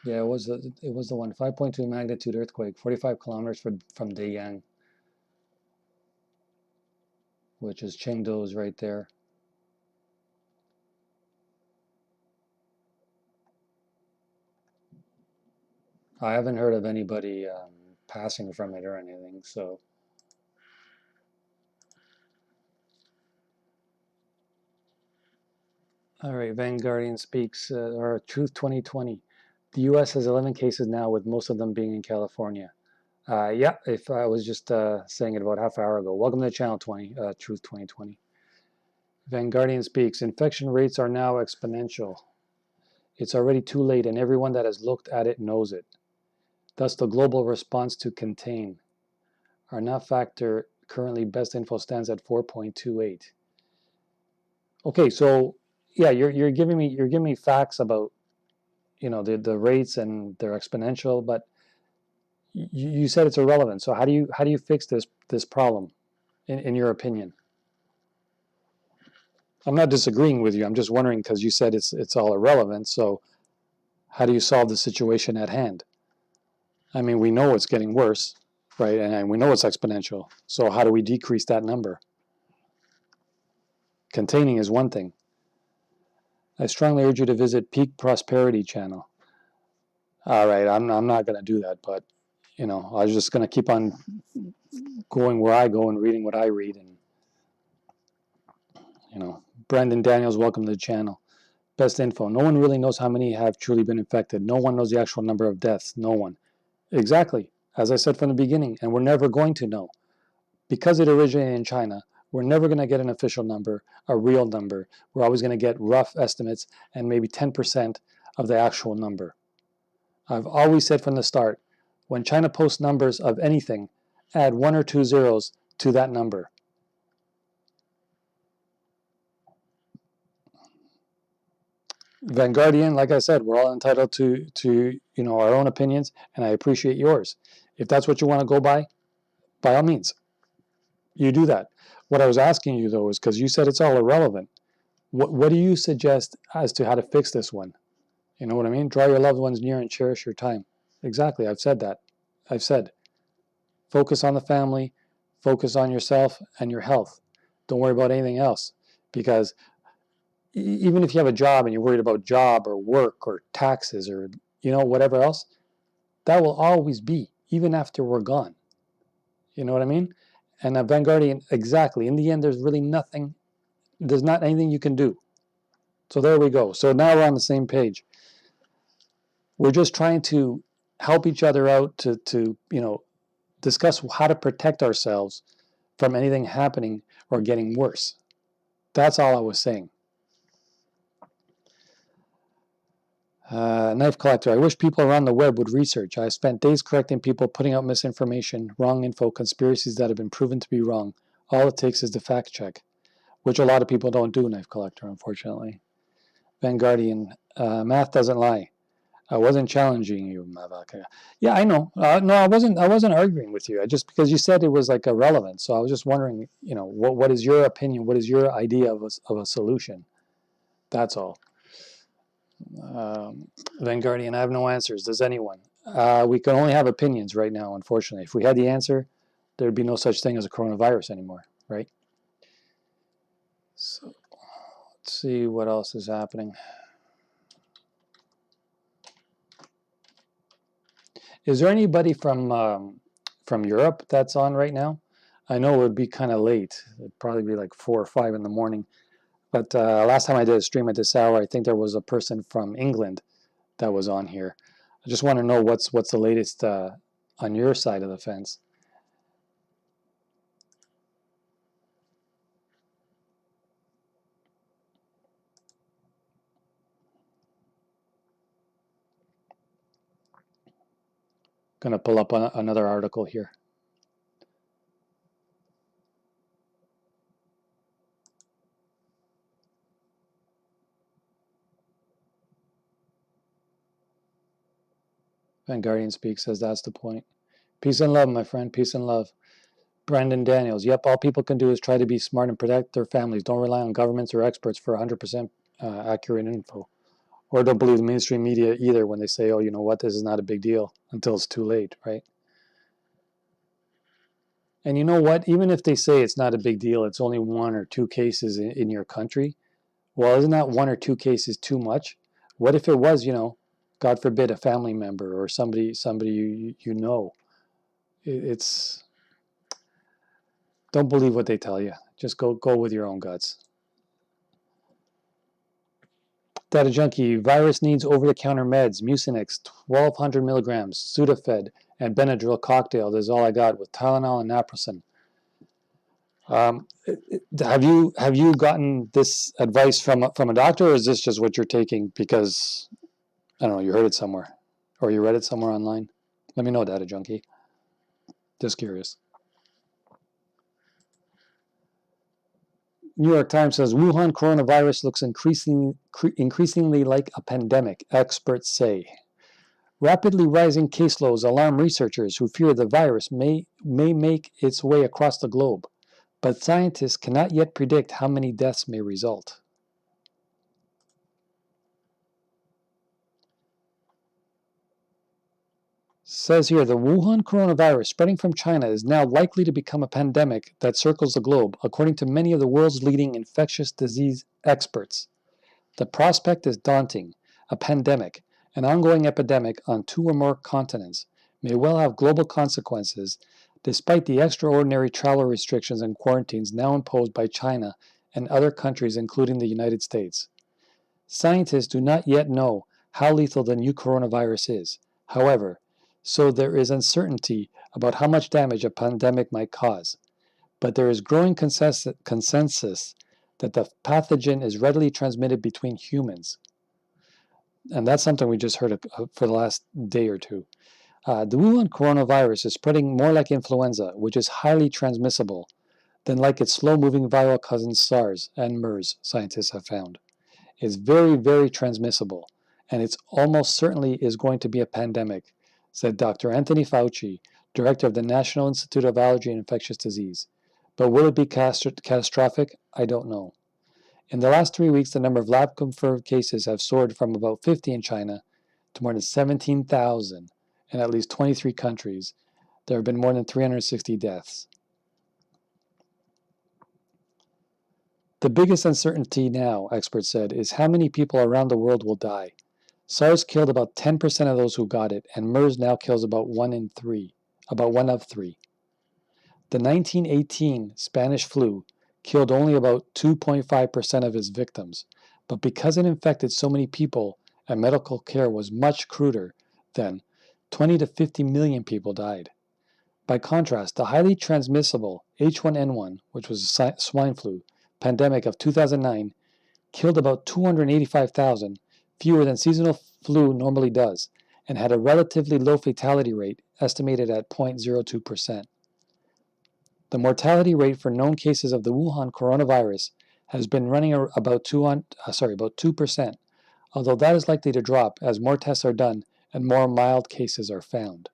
Yeah, it was the one 5.2 magnitude earthquake, 45 kilometers from Deyang, which is Chengdu's right there. I haven't heard of anybody passing from it or anything, so. All right, Vanguardian speaks, or Truth 2020. The U.S. has 11 cases now, with most of them being in California. Yeah, if I was just saying it about half an hour ago. Welcome to Channel 20, Truth 2020. Vanguardian speaks. Infection rates are now exponential. It's already too late, and everyone that has looked at it knows it. Thus, the global response to contain. Our not factor currently best info stands at 4.28. Okay, so yeah, you're giving me facts about the rates and they're exponential, but you said it's irrelevant. So how do you fix this problem, in your opinion? I'm not disagreeing with you. I'm just wondering because you said it's all irrelevant. So how do you solve the situation at hand? I mean, we know it's getting worse, right? And we know it's exponential. So how do we decrease that number? Containing is one thing. I strongly urge you to visit Peak Prosperity channel. All right, I'm not going to do that, but I was just going to keep on going where I go and reading what I read. And Brandon Daniels, welcome to the channel. Best info. No one really knows how many have truly been infected. No one knows the actual number of deaths. No one. Exactly. As I said from the beginning, and we're never going to know. Because it originated in China, we're never going to get an official number, a real number. We're always going to get rough estimates and maybe 10% of the actual number. I've always said from the start, when China posts numbers of anything, add 1 or 2 zeros to that number. Vanguardian, like I said, we're all entitled to our own opinions, and I appreciate yours. If that's what you want to go by all means, you do that. What I was asking you though is because you said it's all irrelevant. What do you suggest as to how to fix this one? You know what I mean? Draw your loved ones near and cherish your time. Exactly. I've said that. I've said focus on the family, focus on yourself and your health. Don't worry about anything else, because even if you have a job and you're worried about job or work or taxes or whatever else, that will always be even after we're gone. You know what I mean? And a Vanguardian, exactly. In the end, there's really nothing. There's not anything you can do. So there we go. So now we're on the same page. We're just trying to help each other out to discuss how to protect ourselves from anything happening or getting worse. That's all I was saying. Knife collector. I wish people around the web would research. I have spent days correcting people putting out misinformation, wrong info, conspiracies that have been proven to be wrong. All it takes is the fact check, which a lot of people don't do, knife collector, unfortunately. Vanguardian. Math doesn't lie. I wasn't challenging you, Mavaka. Yeah, I know. No, I wasn't arguing with you. I just because you said it was like irrelevant, so I was just wondering, what is your opinion? What is your idea of a solution? That's all. Vanguardian, I have no answers. Does anyone? We can only have opinions right now, unfortunately. If we had the answer, there'd be no such thing as a coronavirus anymore, right? So let's see what else is happening. Is there anybody from Europe that's on right now? I know it would be kind of late. It'd probably be like 4 or 5 in the morning. But last time I did a stream at this hour, I think there was a person from England that was on here. I just want to know what's the latest on your side of the fence. Going to pull up another article here. Vanguardian Speaks says that's the point. Peace and love, my friend. Peace and love. Brandon Daniels. Yep, all people can do is try to be smart and protect their families. Don't rely on governments or experts for 100% accurate info. Or don't believe the mainstream media either when they say, oh, you know what, this is not a big deal, until it's too late, right? And you know what? Even if they say it's not a big deal, it's only 1 or 2 cases in your country. Well, isn't that 1 or 2 cases too much? What if it was, God forbid, a family member or somebody you know? It's don't believe what they tell you. Just go with your own guts. Data junkie. Virus needs over-the-counter meds. Mucinex, 1,200 milligrams. Sudafed and Benadryl cocktail. That's all I got with Tylenol and naproxen. Have you gotten this advice from a doctor, or is this just what you're taking because I don't know, you heard it somewhere or you read it somewhere online? Let me know, Data Junkie. Just curious. New York Times says Wuhan coronavirus looks increasingly like a pandemic, experts say. Rapidly rising caseloads alarm researchers who fear the virus may make its way across the globe, but scientists cannot yet predict how many deaths may result. Says here, the Wuhan coronavirus spreading from China is now likely to become a pandemic that circles the globe, according to many of the world's leading infectious disease experts. The prospect is daunting. A pandemic, an ongoing epidemic on 2 or more continents, may well have global consequences, despite the extraordinary travel restrictions and quarantines now imposed by China and other countries, including the United States. Scientists do not yet know how lethal the new coronavirus is. However, so there is uncertainty about how much damage a pandemic might cause. But there is growing consensus that the pathogen is readily transmitted between humans. And that's something we just heard for the last day or two. The Wuhan coronavirus is spreading more like influenza, which is highly transmissible, than like its slow-moving viral cousins SARS and MERS, scientists have found. It's very, very transmissible, and it's almost certainly is going to be a pandemic, said Dr. Anthony Fauci, director of the National Institute of Allergy and Infectious Disease. But will it be catastrophic? I don't know. In the last 3 weeks, the number of lab-confirmed cases have soared from about 50 in China to more than 17,000 in at least 23 countries. There have been more than 360 deaths. The biggest uncertainty now, experts said, is how many people around the world will die. SARS killed about 10% of those who got it, and MERS now kills about one of three. The 1918 Spanish flu killed only about 2.5% of its victims, but because it infected so many people and medical care was much cruder then, 20 to 50 million people died. By contrast, the highly transmissible H1N1, which was a swine flu, pandemic of 2009 killed about 285,000, fewer than seasonal flu normally does, and had a relatively low fatality rate estimated at 0.02%. The mortality rate for known cases of the Wuhan coronavirus has been running about 2%, although that is likely to drop as more tests are done and more mild cases are found.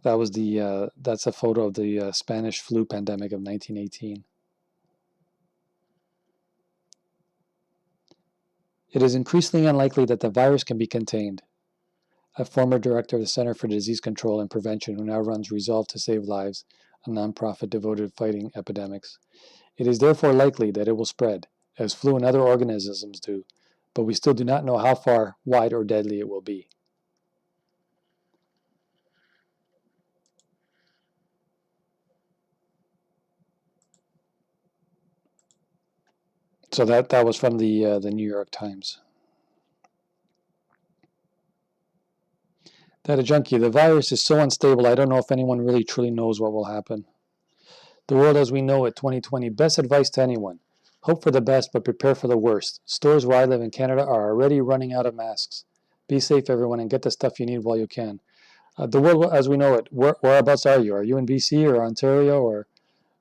That's a photo of the Spanish flu pandemic of 1918. It is increasingly unlikely that the virus can be contained. A former director of the Center for Disease Control and Prevention, who now runs Resolve to Save Lives, a nonprofit devoted to fighting epidemics. It is therefore likely that it will spread, as flu and other organisms do, but we still do not know how far, wide, or deadly it will be. So that was from the New York Times. Data Junkie, the virus is so unstable, I don't know if anyone really truly knows what will happen. The world as we know it, 2020. Best advice to anyone. Hope for the best, but prepare for the worst. Stores where I live in Canada are already running out of masks. Be safe, everyone, and get the stuff you need while you can. The world as we know it, whereabouts are you? Are you in BC or Ontario, or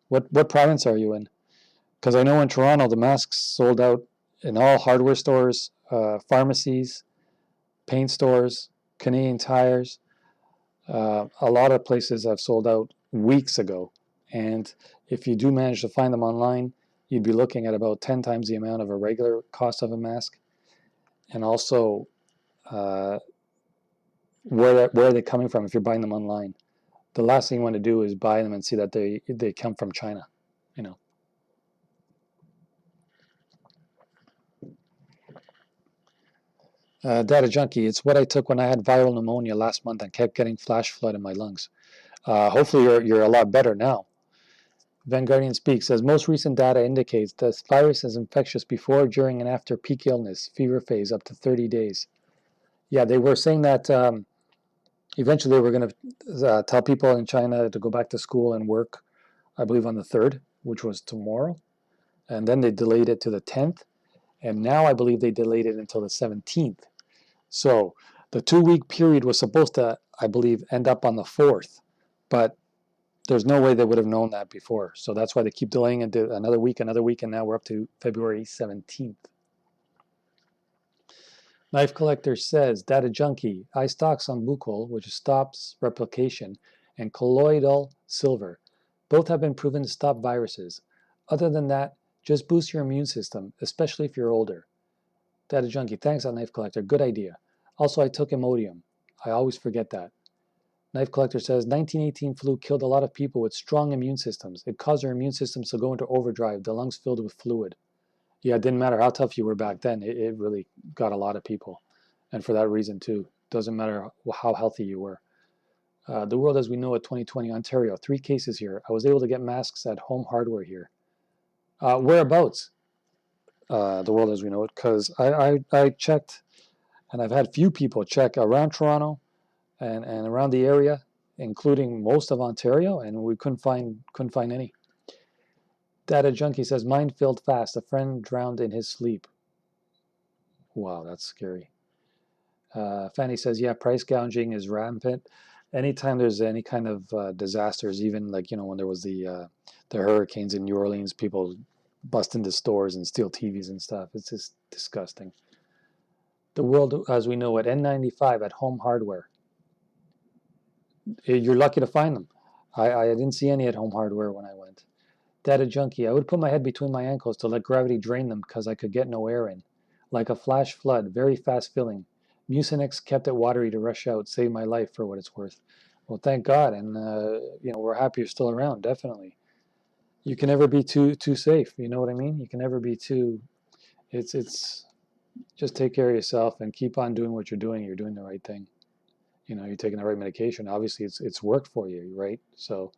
what province are you in? Because I know in Toronto, the masks sold out in all hardware stores, pharmacies, paint stores, Canadian Tires. A lot of places have sold out weeks ago. And if you do manage to find them online, you'd be looking at about 10 times the amount of a regular cost of a mask. And also, where are they coming from if you're buying them online? The last thing you want to do is buy them and see that they come from China, you know. Data Junkie, it's what I took when I had viral pneumonia last month and kept getting flash flood in my lungs. Hopefully you're a lot better now. Vanguardian Speaks says most recent data indicates this virus is infectious before, during, and after peak illness, fever phase up to 30 days. Yeah, they were saying that eventually they were going to tell people in China to go back to school and work, I believe on the 3rd, which was tomorrow. And then they delayed it to the 10th. And now I believe they delayed it until the 17th. So the 2-week period was supposed to, I believe, end up on the 4th. But there's no way they would have known that before. So that's why they keep delaying it another week, and now we're up to February 17th. Knife Collector says, Data Junkie, iStocks on Bukol, which stops replication, and colloidal silver. Both have been proven to stop viruses. Other than that, just boost your immune system, especially if you're older. Data Junkie, thanks on Knife Collector, good idea. Also, I took Imodium. I always forget that. Knife Collector says, 1918 flu killed a lot of people with strong immune systems. It caused their immune systems to go into overdrive, the lungs filled with fluid. Yeah, it didn't matter how tough you were back then. It really got a lot of people. And for that reason, too. Doesn't matter how healthy you were. The world as we know it, 2020, Ontario. 3 cases here. I was able to get masks at Home Hardware here. Whereabouts? the world as we know it, because I checked, and I've had few people check around Toronto and around the area, including most of Ontario, and we couldn't find any. Data Junkie says, mine filled fast. A friend drowned in his sleep. Wow, that's scary. Fanny says, yeah, price gouging is rampant. Anytime there's any kind of disasters, even like, when there was the hurricanes in New Orleans, people bust into stores and steal TVs and stuff. It's just disgusting. The world as we know it, N95 at Home Hardware. You're lucky to find them. I didn't see any at Home Hardware when I went. Data Junkie, I would put my head between my ankles to let gravity drain them because I could get no air in. Like a flash flood, very fast filling. Mucinex kept it watery to rush out, saved my life for what it's worth. Well, thank God, and we're happy you're still around. Definitely, you can never be too safe. You know what I mean? You can never be too. It's just take care of yourself and keep on doing what you're doing. You're doing the right thing. You're taking the right medication. Obviously, it's worked for you, right? So,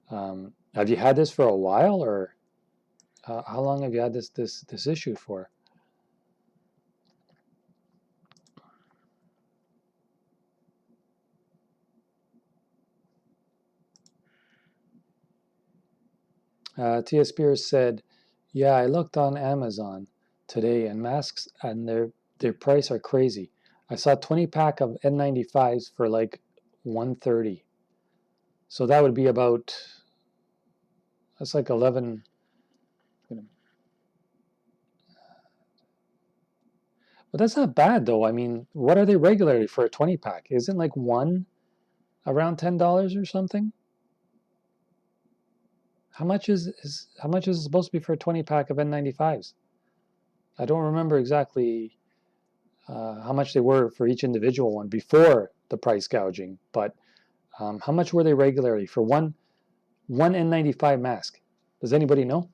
have you had this for a while, or how long have you had this issue for? Tia Spears said, "Yeah, I looked on Amazon today, and masks and their price are crazy. I saw 20-pack of N95s for like 130. So that would be about that's like 11. But that's not bad though. I mean, what are they regularly for a 20-pack? Isn't like one around $10 or something? How much is it supposed to be for a 20-pack of N95s? I don't remember exactly how much they were for each individual one before the price gouging, but how much were they regularly for one N95 mask? Does anybody know?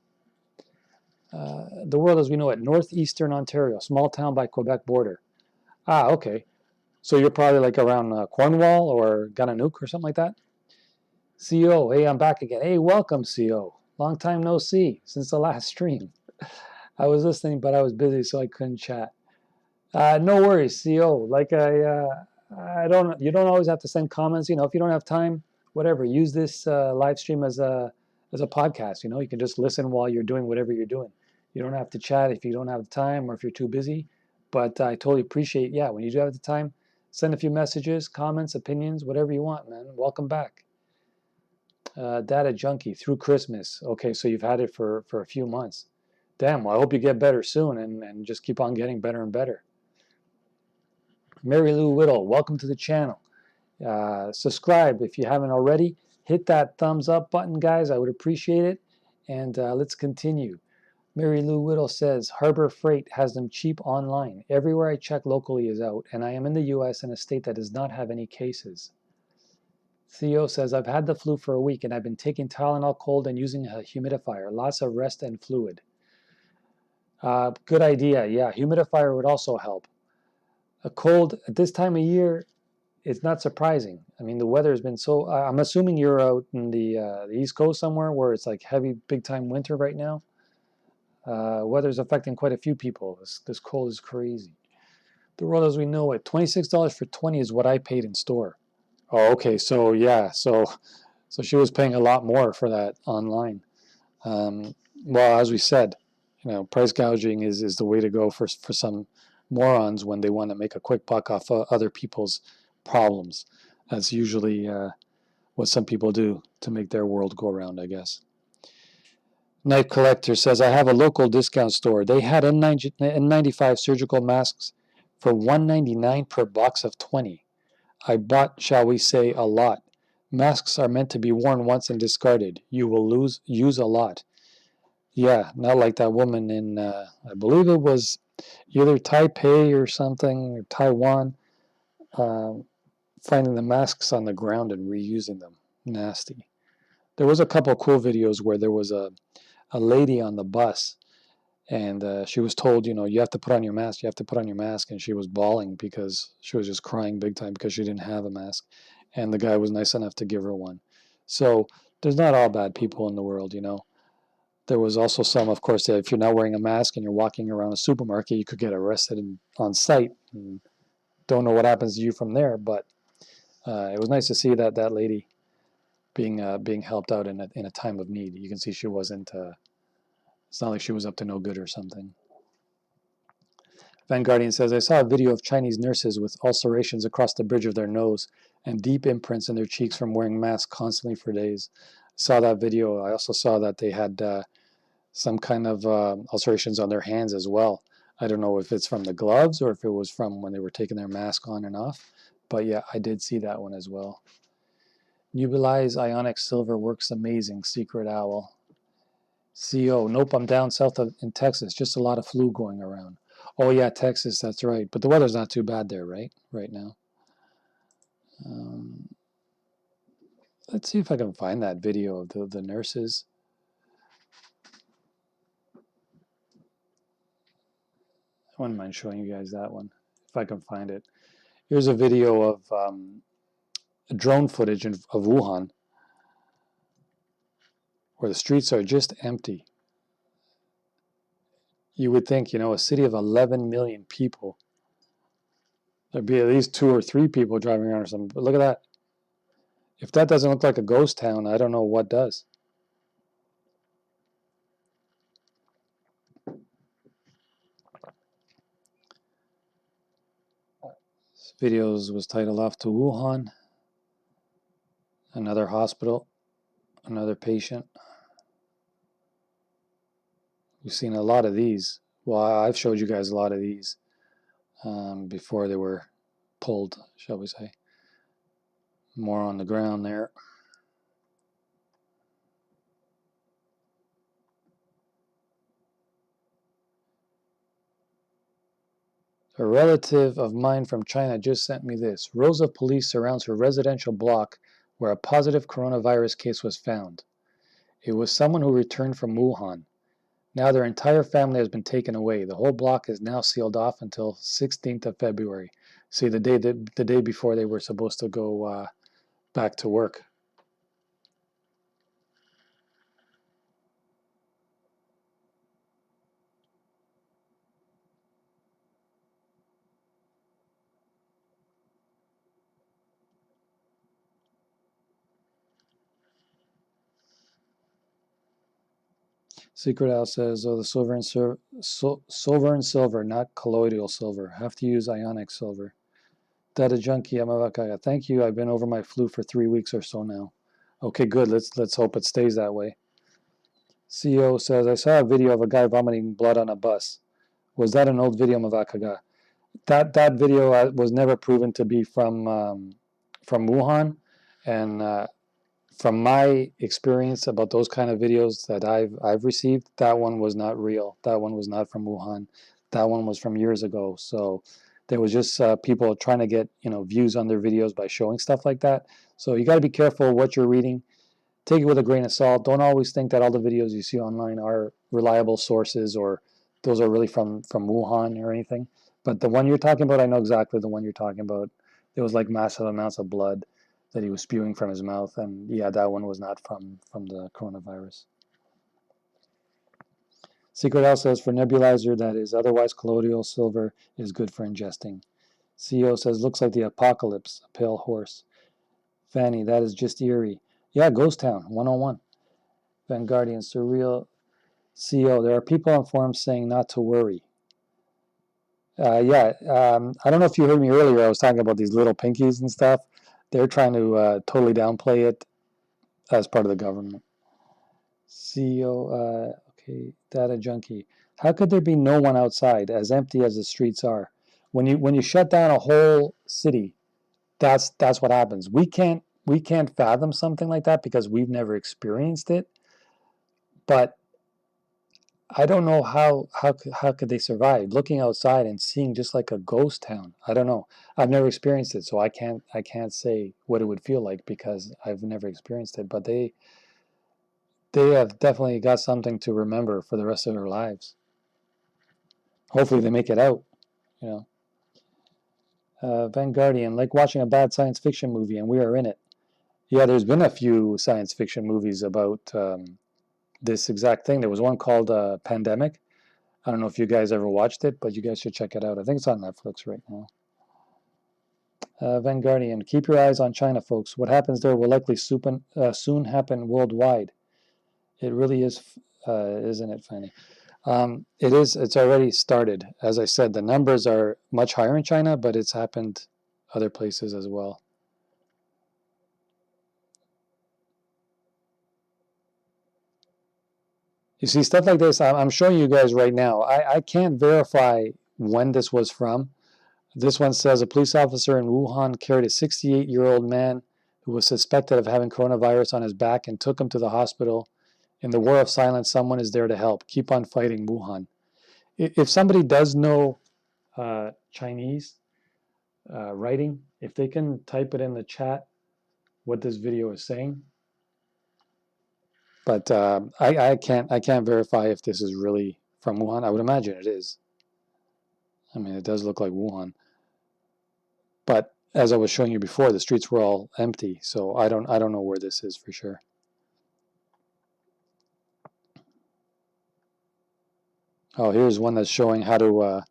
The world as we know it, northeastern Ontario, small town by Quebec border. Ah, okay. So you're probably like around Cornwall or Gananook or something like that. CO, hey, I'm back again. Hey, welcome, CO. Long time no see since the last stream. I was listening, but I was busy, so I couldn't chat. No worries, CO. You don't always have to send comments. If you don't have time, whatever. Use this live stream as a podcast. You can just listen while you're doing whatever you're doing. You don't have to chat if you don't have the time or if you're too busy. But I totally appreciate, yeah, when you do have the time, send a few messages, comments, opinions, whatever you want, man. Welcome back. Data Junkie through Christmas. Okay, so you've had it for a few months. Damn, well, I hope you get better soon and just keep on getting better and better. Mary Lou Whittle, welcome to the channel. Subscribe if you haven't already. Hit that thumbs up button, guys. I would appreciate it. And let's continue. Mary Lou Whittle says, Harbor Freight has them cheap online. Everywhere I check locally is out, and I am in the US in a state that does not have any cases. Theo says, I've had the flu for a week, and I've been taking Tylenol cold and using a humidifier. Lots of rest and fluid. Good idea. Yeah, humidifier would also help. A cold at this time of year, it's not surprising. I mean, the weather has been so. I'm assuming you're out in the East Coast somewhere where it's like heavy, big time winter right now. Weather's affecting quite a few people. This cold is crazy. The world as we know it, $26 for 20 is what I paid in store. Oh, okay. So yeah, so she was paying a lot more for that online. Well, as we said, price gouging is the way to go for some morons when they want to make a quick buck off other people's problems. That's usually what some people do to make their world go around, I guess. Night Collector says, I have a local discount store. They had N95 surgical masks for $1.99 per box of 20. I bought, shall we say, a lot. Masks are meant to be worn once and discarded. You will use a lot. Yeah, not like that woman in, I believe it was either Taipei or something, or Taiwan, finding the masks on the ground and reusing them. Nasty. There was a couple of cool videos where there was a lady on the bus, and she was told, you have to put on your mask, you have to put on your mask, and she was bawling because she was just crying big time because she didn't have a mask, and the guy was nice enough to give her one. So there's not all bad people in the world. There was also some, of course, if you're not wearing a mask and you're walking around a supermarket, you could get arrested on site. And don't know what happens to you from there, but it was nice to see that lady being helped out in a time of need. You can see she wasn't. It's not like she was up to no good or something. Van Guardian says, I saw a video of Chinese nurses with ulcerations across the bridge of their nose and deep imprints in their cheeks from wearing masks constantly for days. I saw that video. I also saw that they had some kind of ulcerations on their hands as well. I don't know if it's from the gloves or if it was from when they were taking their mask on and off. But yeah, I did see that one as well. Nubilize Ionic Silver works amazing. Secret Owl. CO, nope, I'm down south in Texas. Just a lot of flu going around. Oh yeah, Texas, that's right. But the weather's not too bad there, right? Right now. Let's see if I can find that video of the nurses. I wouldn't mind showing you guys that one, if I can find it. Here's a video of drone footage of Wuhan, where the streets are just empty. You would think, a city of 11 million people, there'd be at least 2 or 3 people driving around or something. But look at that. If that doesn't look like a ghost town, I don't know what does. This video was titled Off to Wuhan. Another hospital, another patient. We've seen a lot of these. Well, I've showed you guys a lot of these before they were pulled, shall we say. More on the ground there. A relative of mine from China just sent me this. Rows of police surrounds her residential block where a positive coronavirus case was found. It was someone who returned from Wuhan. Now their entire family has been taken away. The whole block is now sealed off until 16th of February. See, the day before they were supposed to go back to work. Secret Owl says, oh, the silver and silver, not colloidal silver. Have to use ionic silver. Data junkie Amavakaya. Thank you. I've been over my flu for 3 weeks or so now. Okay, good. Let's hope it stays that way. CEO says, I saw a video of a guy vomiting blood on a bus. Was that an old video, Mavakaga? That video was never proven to be from Wuhan, and from my experience about those kind of videos that I've received, that one was not real. That one was not from Wuhan. That one was from years ago. So there was just people trying to get views on their videos by showing stuff like that. So you got to be careful what you're reading. Take it with a grain of salt. Don't always think that all the videos you see online are reliable sources or those are really from Wuhan or anything. But the one you're talking about, I know exactly the one you're talking about. There was like massive amounts of blood that he was spewing from his mouth, and yeah, that one was not from the coronavirus. Secret Owl says for nebulizer that is otherwise colloidal silver is good for ingesting. CEO says looks like the apocalypse, a pale horse. Fanny, that is just eerie. Yeah, Ghost Town 101. Van Guardian, surreal. CEO, there are people on forums saying not to worry. I don't know if you heard me earlier. I was talking about these little pinkies and stuff. They're trying to totally downplay it as part of the government. CEO, okay, data junkie. How could there be no one outside, as empty as the streets are? When you shut down a whole city, that's what happens. We can't fathom something like that because we've never experienced it. But I don't know how could they survive looking outside and seeing just like a ghost town. I don't know. I've never experienced it, so I can't say what it would feel like because I've never experienced it. But they have definitely got something to remember for the rest of their lives. Hopefully they make it out, Van Guardian, like watching a bad science fiction movie and we are in it. Yeah, there's been a few science fiction movies about this exact thing. There was one called Pandemic. I don't know if you guys ever watched it, but you guys should check it out. I think it's on Netflix right now. Vanguardian, keep your eyes on China, folks. What happens there will likely soon happen worldwide. It really is, isn't it funny? It is. It's already started. As I said, the numbers are much higher in China, but it's happened other places as well. You see, stuff like this, I'm showing you guys right now. I can't verify when this was from. This one says a police officer in Wuhan carried a 68-year-old man who was suspected of having coronavirus on his back and took him to the hospital. In the war of silence, someone is there to help. Keep on fighting, Wuhan. If somebody does know Chinese writing, if they can type it in the chat what this video is saying. But I can't verify if this is really from Wuhan. I would imagine it is. I mean, it does look like Wuhan. But as I was showing you before, the streets were all empty, so I don't know where this is for sure. Oh, here's one that's showing how to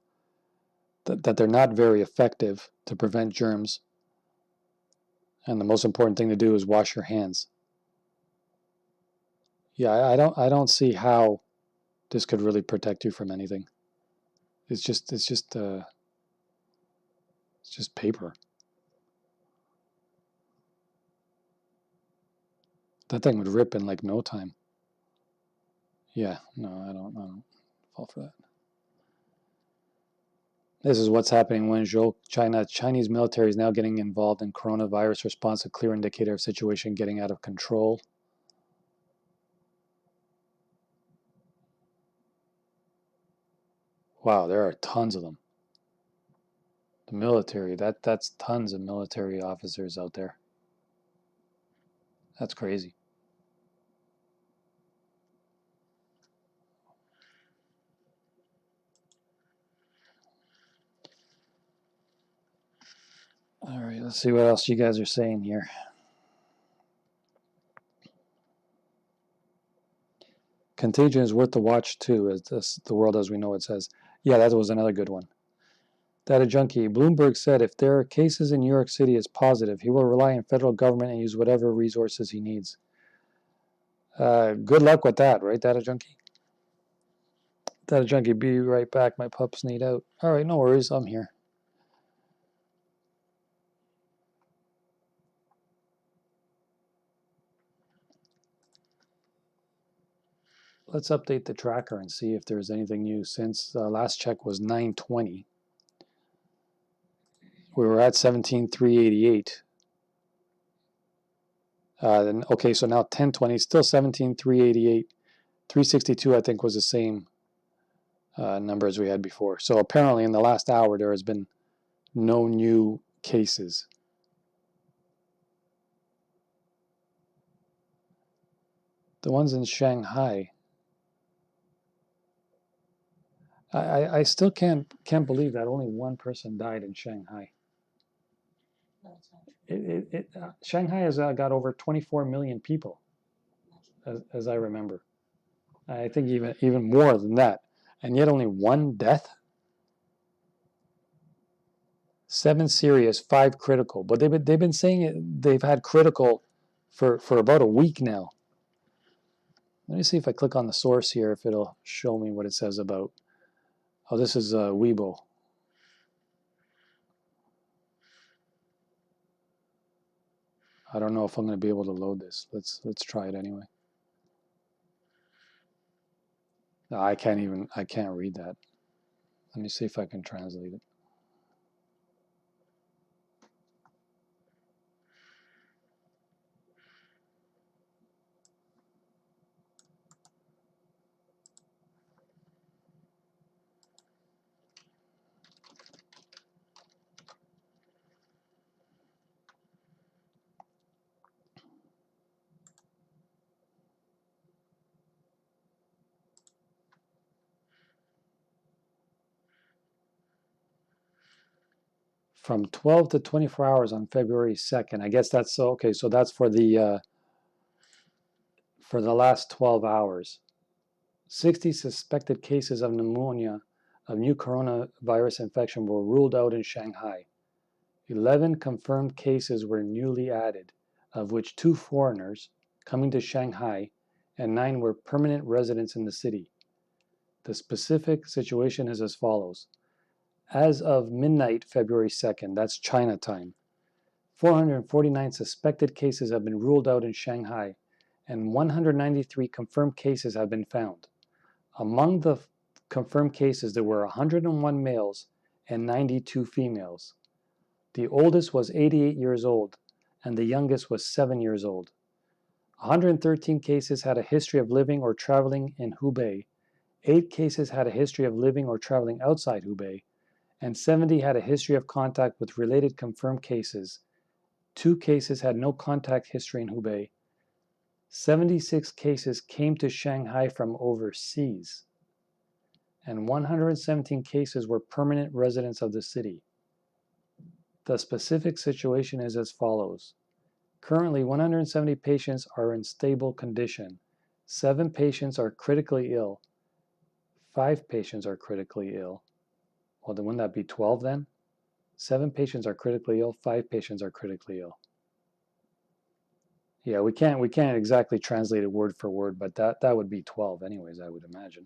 that they're not very effective to prevent germs, and the most important thing to do is wash your hands. Yeah, I don't see how this could really protect you from anything. It's just paper. That thing would rip in like no time. Yeah, no, I don't fall for that. This is what's happening in Wenzhou, China. Chinese military is now getting involved in coronavirus response, a clear indicator of situation getting out of control. Wow, there are tons of them. The military, that's tons of military officers out there. That's crazy. All right, let's see what else you guys are saying here. Contagion is worth the watch too, as this, the world as we know it says. Yeah, that was another good one. Data Junkie, Bloomberg said if there are cases in New York City as positive, he will rely on federal government and use whatever resources he needs. Good luck with that, right, Data Junkie? Data Junkie, be right back. My pups need out. All right, no worries. I'm here. Let's update the tracker and see if there's anything new. Since last check was 9:20, we were at 17,388. Okay, so now 10:20, still 17,388. 362, I think, was the same number as we had before. So apparently, in the last hour, there has been no new cases. The ones in Shanghai, I still can't believe that only one person died in Shanghai. Shanghai has got over 24 million people, as I remember. I think even more than that, and yet only one death. 7 serious, 5 critical. But they've been saying it. They've had critical for about a week now. Let me see if I click on the source here, if it'll show me what it says about. Oh, this is Weibo. I don't know if I'm going to be able to load this. Let's try it anyway. No, I can't read that. Let me see if I can translate it. From 12 to 24 hours on February 2nd. I guess that's okay. So that's for the for the last 12 hours. 60 suspected cases of pneumonia of new coronavirus infection were ruled out in Shanghai. 11 confirmed cases were newly added, of which 2 foreigners coming to Shanghai and 9 were permanent residents in the city. The specific situation is as follows. As of midnight, February 2nd, that's China time, 449 suspected cases have been ruled out in Shanghai, and 193 confirmed cases have been found. Among the confirmed cases, there were 101 males and 92 females. The oldest was 88 years old, and the youngest was 7 years old. 113 cases had a history of living or traveling in Hubei. 8 cases had a history of living or traveling outside Hubei, and 70 had a history of contact with related confirmed cases. 2 cases had no contact history in Hubei. 76 cases came to Shanghai from overseas, and 117 cases were permanent residents of the city. The specific situation is as follows. Currently, 170 patients are in stable condition. 7 patients are critically ill. 5 patients are critically ill. Well, then wouldn't that be 12 then? 7 patients are critically ill, 5 patients are critically ill. Yeah, we can't exactly translate it word for word, but that would be 12 anyways, I would imagine.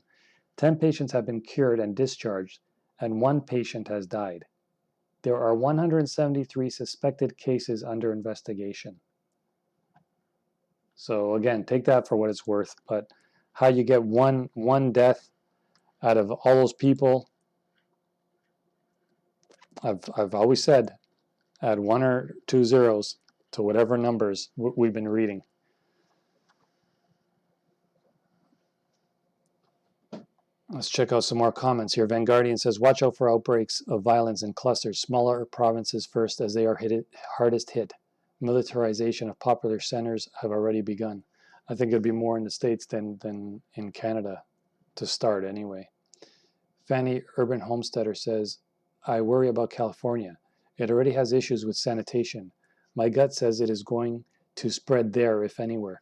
10 patients have been cured and discharged, and 1 patient has died. There are 173 suspected cases under investigation. So again, take that for what it's worth, but how you get one death out of all those people, I've always said, add 1 or 2 zeros to whatever numbers we've been reading. Let's check out some more comments here. Vanguardian says, watch out for outbreaks of violence in clusters, smaller provinces first as they are hardest hit. Militarization of popular centers have already begun. I think it'd be more in the States than in Canada to start anyway. Fanny Urban Homesteader says, I worry about California. It already has issues with sanitation. My gut says it is going to spread there, if anywhere.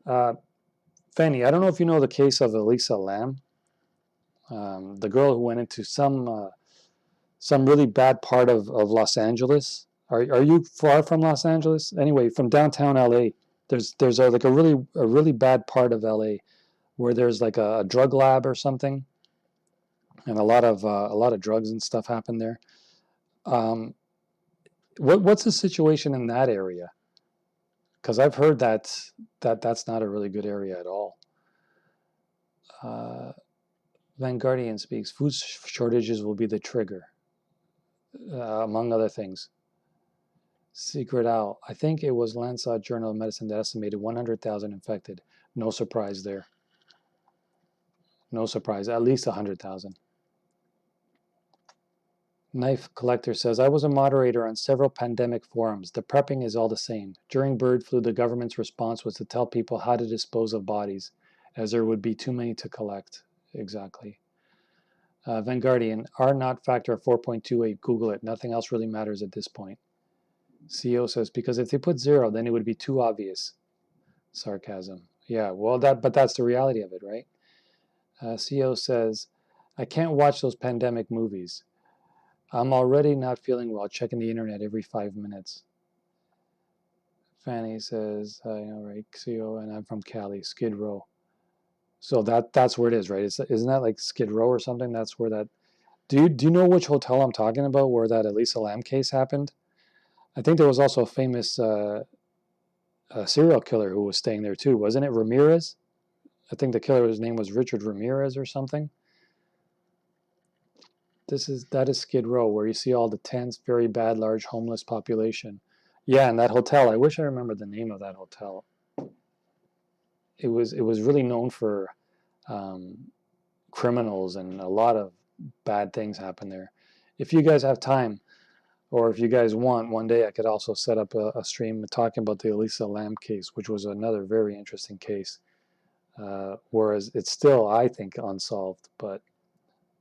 Fanny, I don't know if you know the case of Elisa Lam, the girl who went into some really bad part of Los Angeles. Are you far from Los Angeles? Anyway, from downtown LA, there's like a really bad part of LA where there's like a drug lab or something, and a lot of drugs and stuff happen there. What's the situation in that area? Because I've heard that's not a really good area at all. Vanguardian speaks, food shortages will be the trigger, among other things. Secret Owl, I think it was Lancet Journal of Medicine that estimated 100,000 infected. No surprise there. No surprise, at least 100,000. Knife Collector says, I was a moderator on several pandemic forums. The prepping is all the same. During bird flu, the government's response was to tell people how to dispose of bodies, as there would be too many to collect. Exactly. Vanguardian, R naught factor of 4.28. Google it. Nothing else really matters at this point. CEO says, because if they put 0, then it would be too obvious. Sarcasm. Yeah, well, but that's the reality of it, right? CEO says, I can't watch those pandemic movies. I'm already not feeling well, checking the internet every 5 minutes. Fanny says, right, CEO, and I'm from Cali, Skid Row. So that's where it is, right? Isn't that like Skid Row or something? That's where that. Do you know which hotel I'm talking about where that Elisa Lam case happened? I think there was also a famous serial killer who was staying there too. Wasn't it Ramirez? I think the killer's name was Richard Ramirez or something. That is Skid Row, where you see all the tents, very bad, large homeless population. Yeah, and that hotel. I wish I remembered the name of that hotel. It was really known for criminals, and a lot of bad things happen there. If you guys have time, or if you guys want, one day I could also set up a stream talking about the Elisa Lam case, which was another very interesting case. Whereas it's still, I think, unsolved, but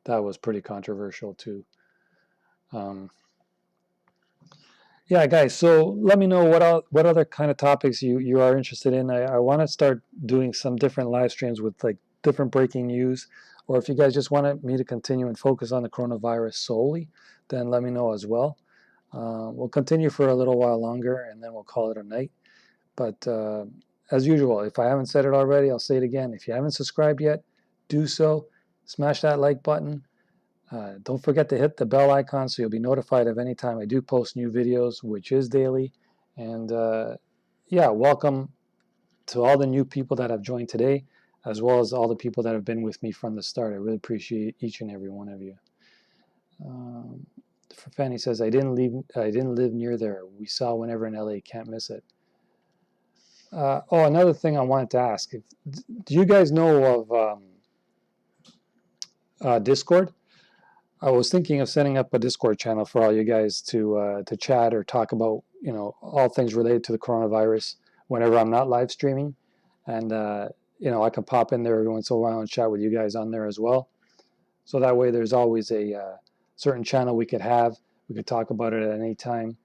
that was pretty controversial too. Yeah, guys. So let me know what other kind of topics you are interested in. I want to start doing some different live streams with like different breaking news, or if you guys just wanted me to continue and focus on the coronavirus solely, then let me know as well. We'll continue for a little while longer, and then we'll call it a night. But as usual, if I haven't said it already, I'll say it again. If you haven't subscribed yet, do so. Smash that like button. Don't forget to hit the bell icon so you'll be notified of any time I do post new videos, which is daily. And yeah, welcome to all the new people that have joined today, as well as all the people that have been with me from the start. I really appreciate each and every one of you. Um, Fanny says, I didn't live near there. We saw whenever in LA, can't miss it. Oh, another thing I wanted to ask. Do you guys know of Discord? I was thinking of setting up a Discord channel for all you guys to chat or talk about, all things related to the coronavirus whenever I'm not live streaming, and I can pop in there every once in a while and chat with you guys on there as well. So that way, there's always a certain channel we could have. We could talk about it at any time,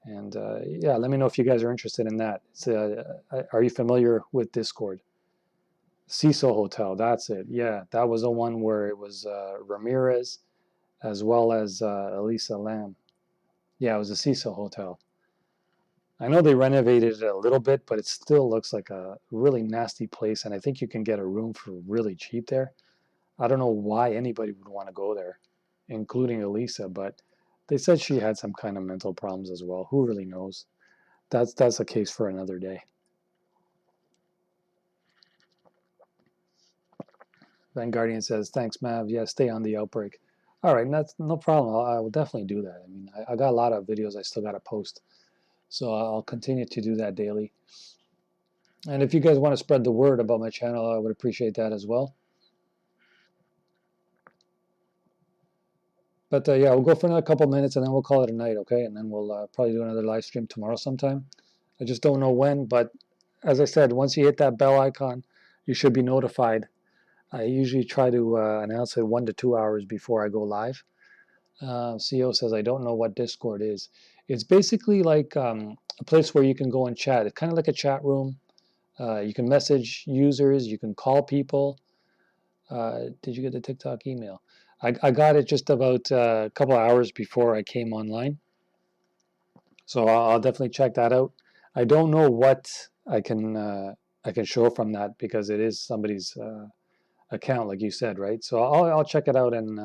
and yeah, let me know if you guys are interested in that. Are you familiar with Discord? Cecil Hotel, that's it. Yeah, that was the one where it was Ramirez as well as Elisa Lam. Yeah, it was a Cecil Hotel. I know they renovated it a little bit, but it still looks like a really nasty place, and I think you can get a room for really cheap there. I don't know why anybody would want to go there, including Elisa, but they said she had some kind of mental problems as well. Who really knows? That's a case for another day. Van Guardian says, thanks, Mav. Yeah, stay on the outbreak. All right, that's no problem. I will definitely do that. I mean, I got a lot of videos I still got to post. So I'll continue to do that daily. And if you guys want to spread the word about my channel, I would appreciate that as well. But yeah, we'll go for another couple minutes and then we'll call it a night, okay? And then we'll probably do another live stream tomorrow sometime. I just don't know when, but as I said, once you hit that bell icon, you should be notified. I usually try to announce it 1 to 2 hours before I go live. CEO says, I don't know what Discord is. It's basically like a place where you can go and chat. It's kind of like a chat room. You can message users, you can call people. Did you get the TikTok email? I got it just about a couple of hours before I came online. So I'll definitely check that out. I don't know what I can show from that because it is somebody's account, like you said, right? So I'll check it out, and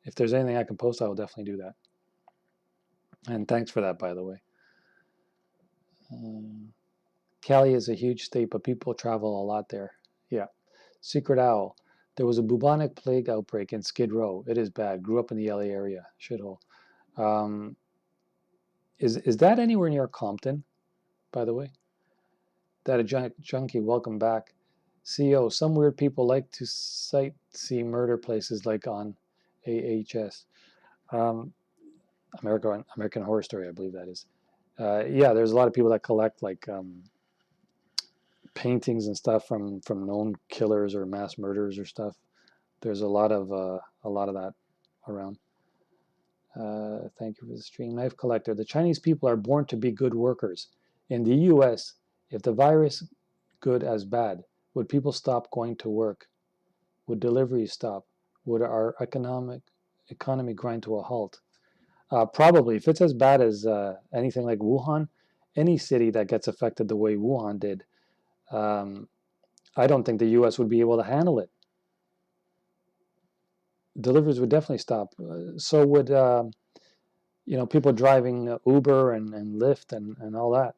if there's anything I can post, I will definitely do that. And thanks for that, by the way. Cali is a huge state, but people travel a lot there. Yeah. Secret Owl. There was a bubonic plague outbreak in Skid Row. It is bad. Grew up in the LA area. Shithole. Um, is that anywhere near Compton, by the way? That a junkie. Welcome back. CEO. Some weird people like to sightsee murder places like on AHS. Um, American Horror Story, I believe that is. Yeah, there's a lot of people that collect like paintings and stuff from known killers or mass murderers or stuff. There's a lot of that around. Thank you for the stream. Knife Collector. The Chinese people are born to be good workers. In the U.S., if the virus good as bad, would people stop going to work? Would deliveries stop? Would our economy grind to a halt? Probably. If it's as bad as anything like Wuhan, any city that gets affected the way Wuhan did, um, I don't think the U.S. would be able to handle it. Deliveries would definitely stop. So would people driving Uber and Lyft and all that.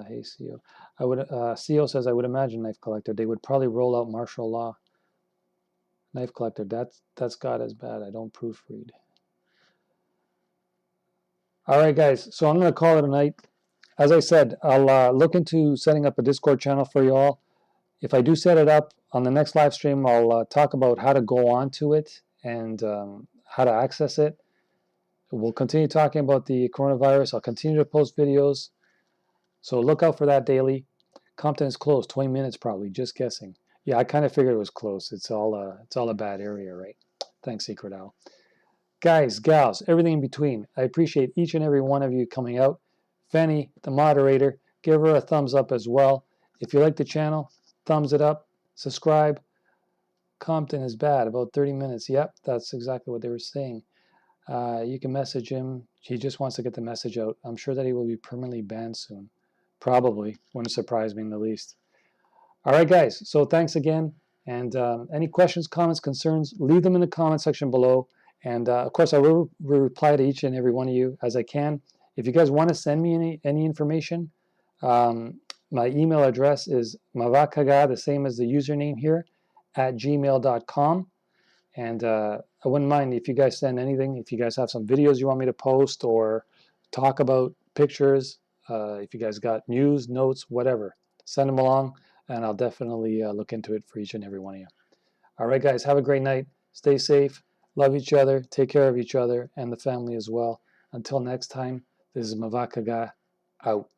Hey CEO, CEO says I would imagine Knife Collector. They would probably roll out martial law. Knife Collector. That's got as bad. I don't proofread. All right, guys. So I'm going to call it a night. As I said, I'll look into setting up a Discord channel for you all. If I do set it up on the next live stream, I'll talk about how to go onto it and how to access it. We'll continue talking about the coronavirus. I'll continue to post videos. So look out for that daily. Compton is close, 20 minutes probably, just guessing. Yeah, I kind of figured it was close. It's all a bad area, right? Thanks, Secret Owl. Guys, gals, everything in between. I appreciate each and every one of you coming out. Fanny, the moderator, give her a thumbs up as well. If you like the channel, thumbs it up, subscribe. Compton is bad, about 30 minutes. Yep, that's exactly what they were saying. You can message him. He just wants to get the message out. I'm sure that he will be permanently banned soon. Probably. Wouldn't surprise me in the least. All right, guys. So thanks again. And any questions, comments, concerns, leave them in the comment section below. And of course, I will reply to each and every one of you as I can. If you guys want to send me any information, my email address is mavakaga, the same as the username here, at gmail.com. And I wouldn't mind if you guys send anything. If you guys have some videos you want me to post or talk about pictures, if you guys got news, notes, whatever, send them along, and I'll definitely look into it for each and every one of you. All right, guys, have a great night. Stay safe. Love each other. Take care of each other and the family as well. Until next time, this is Mavakaga out.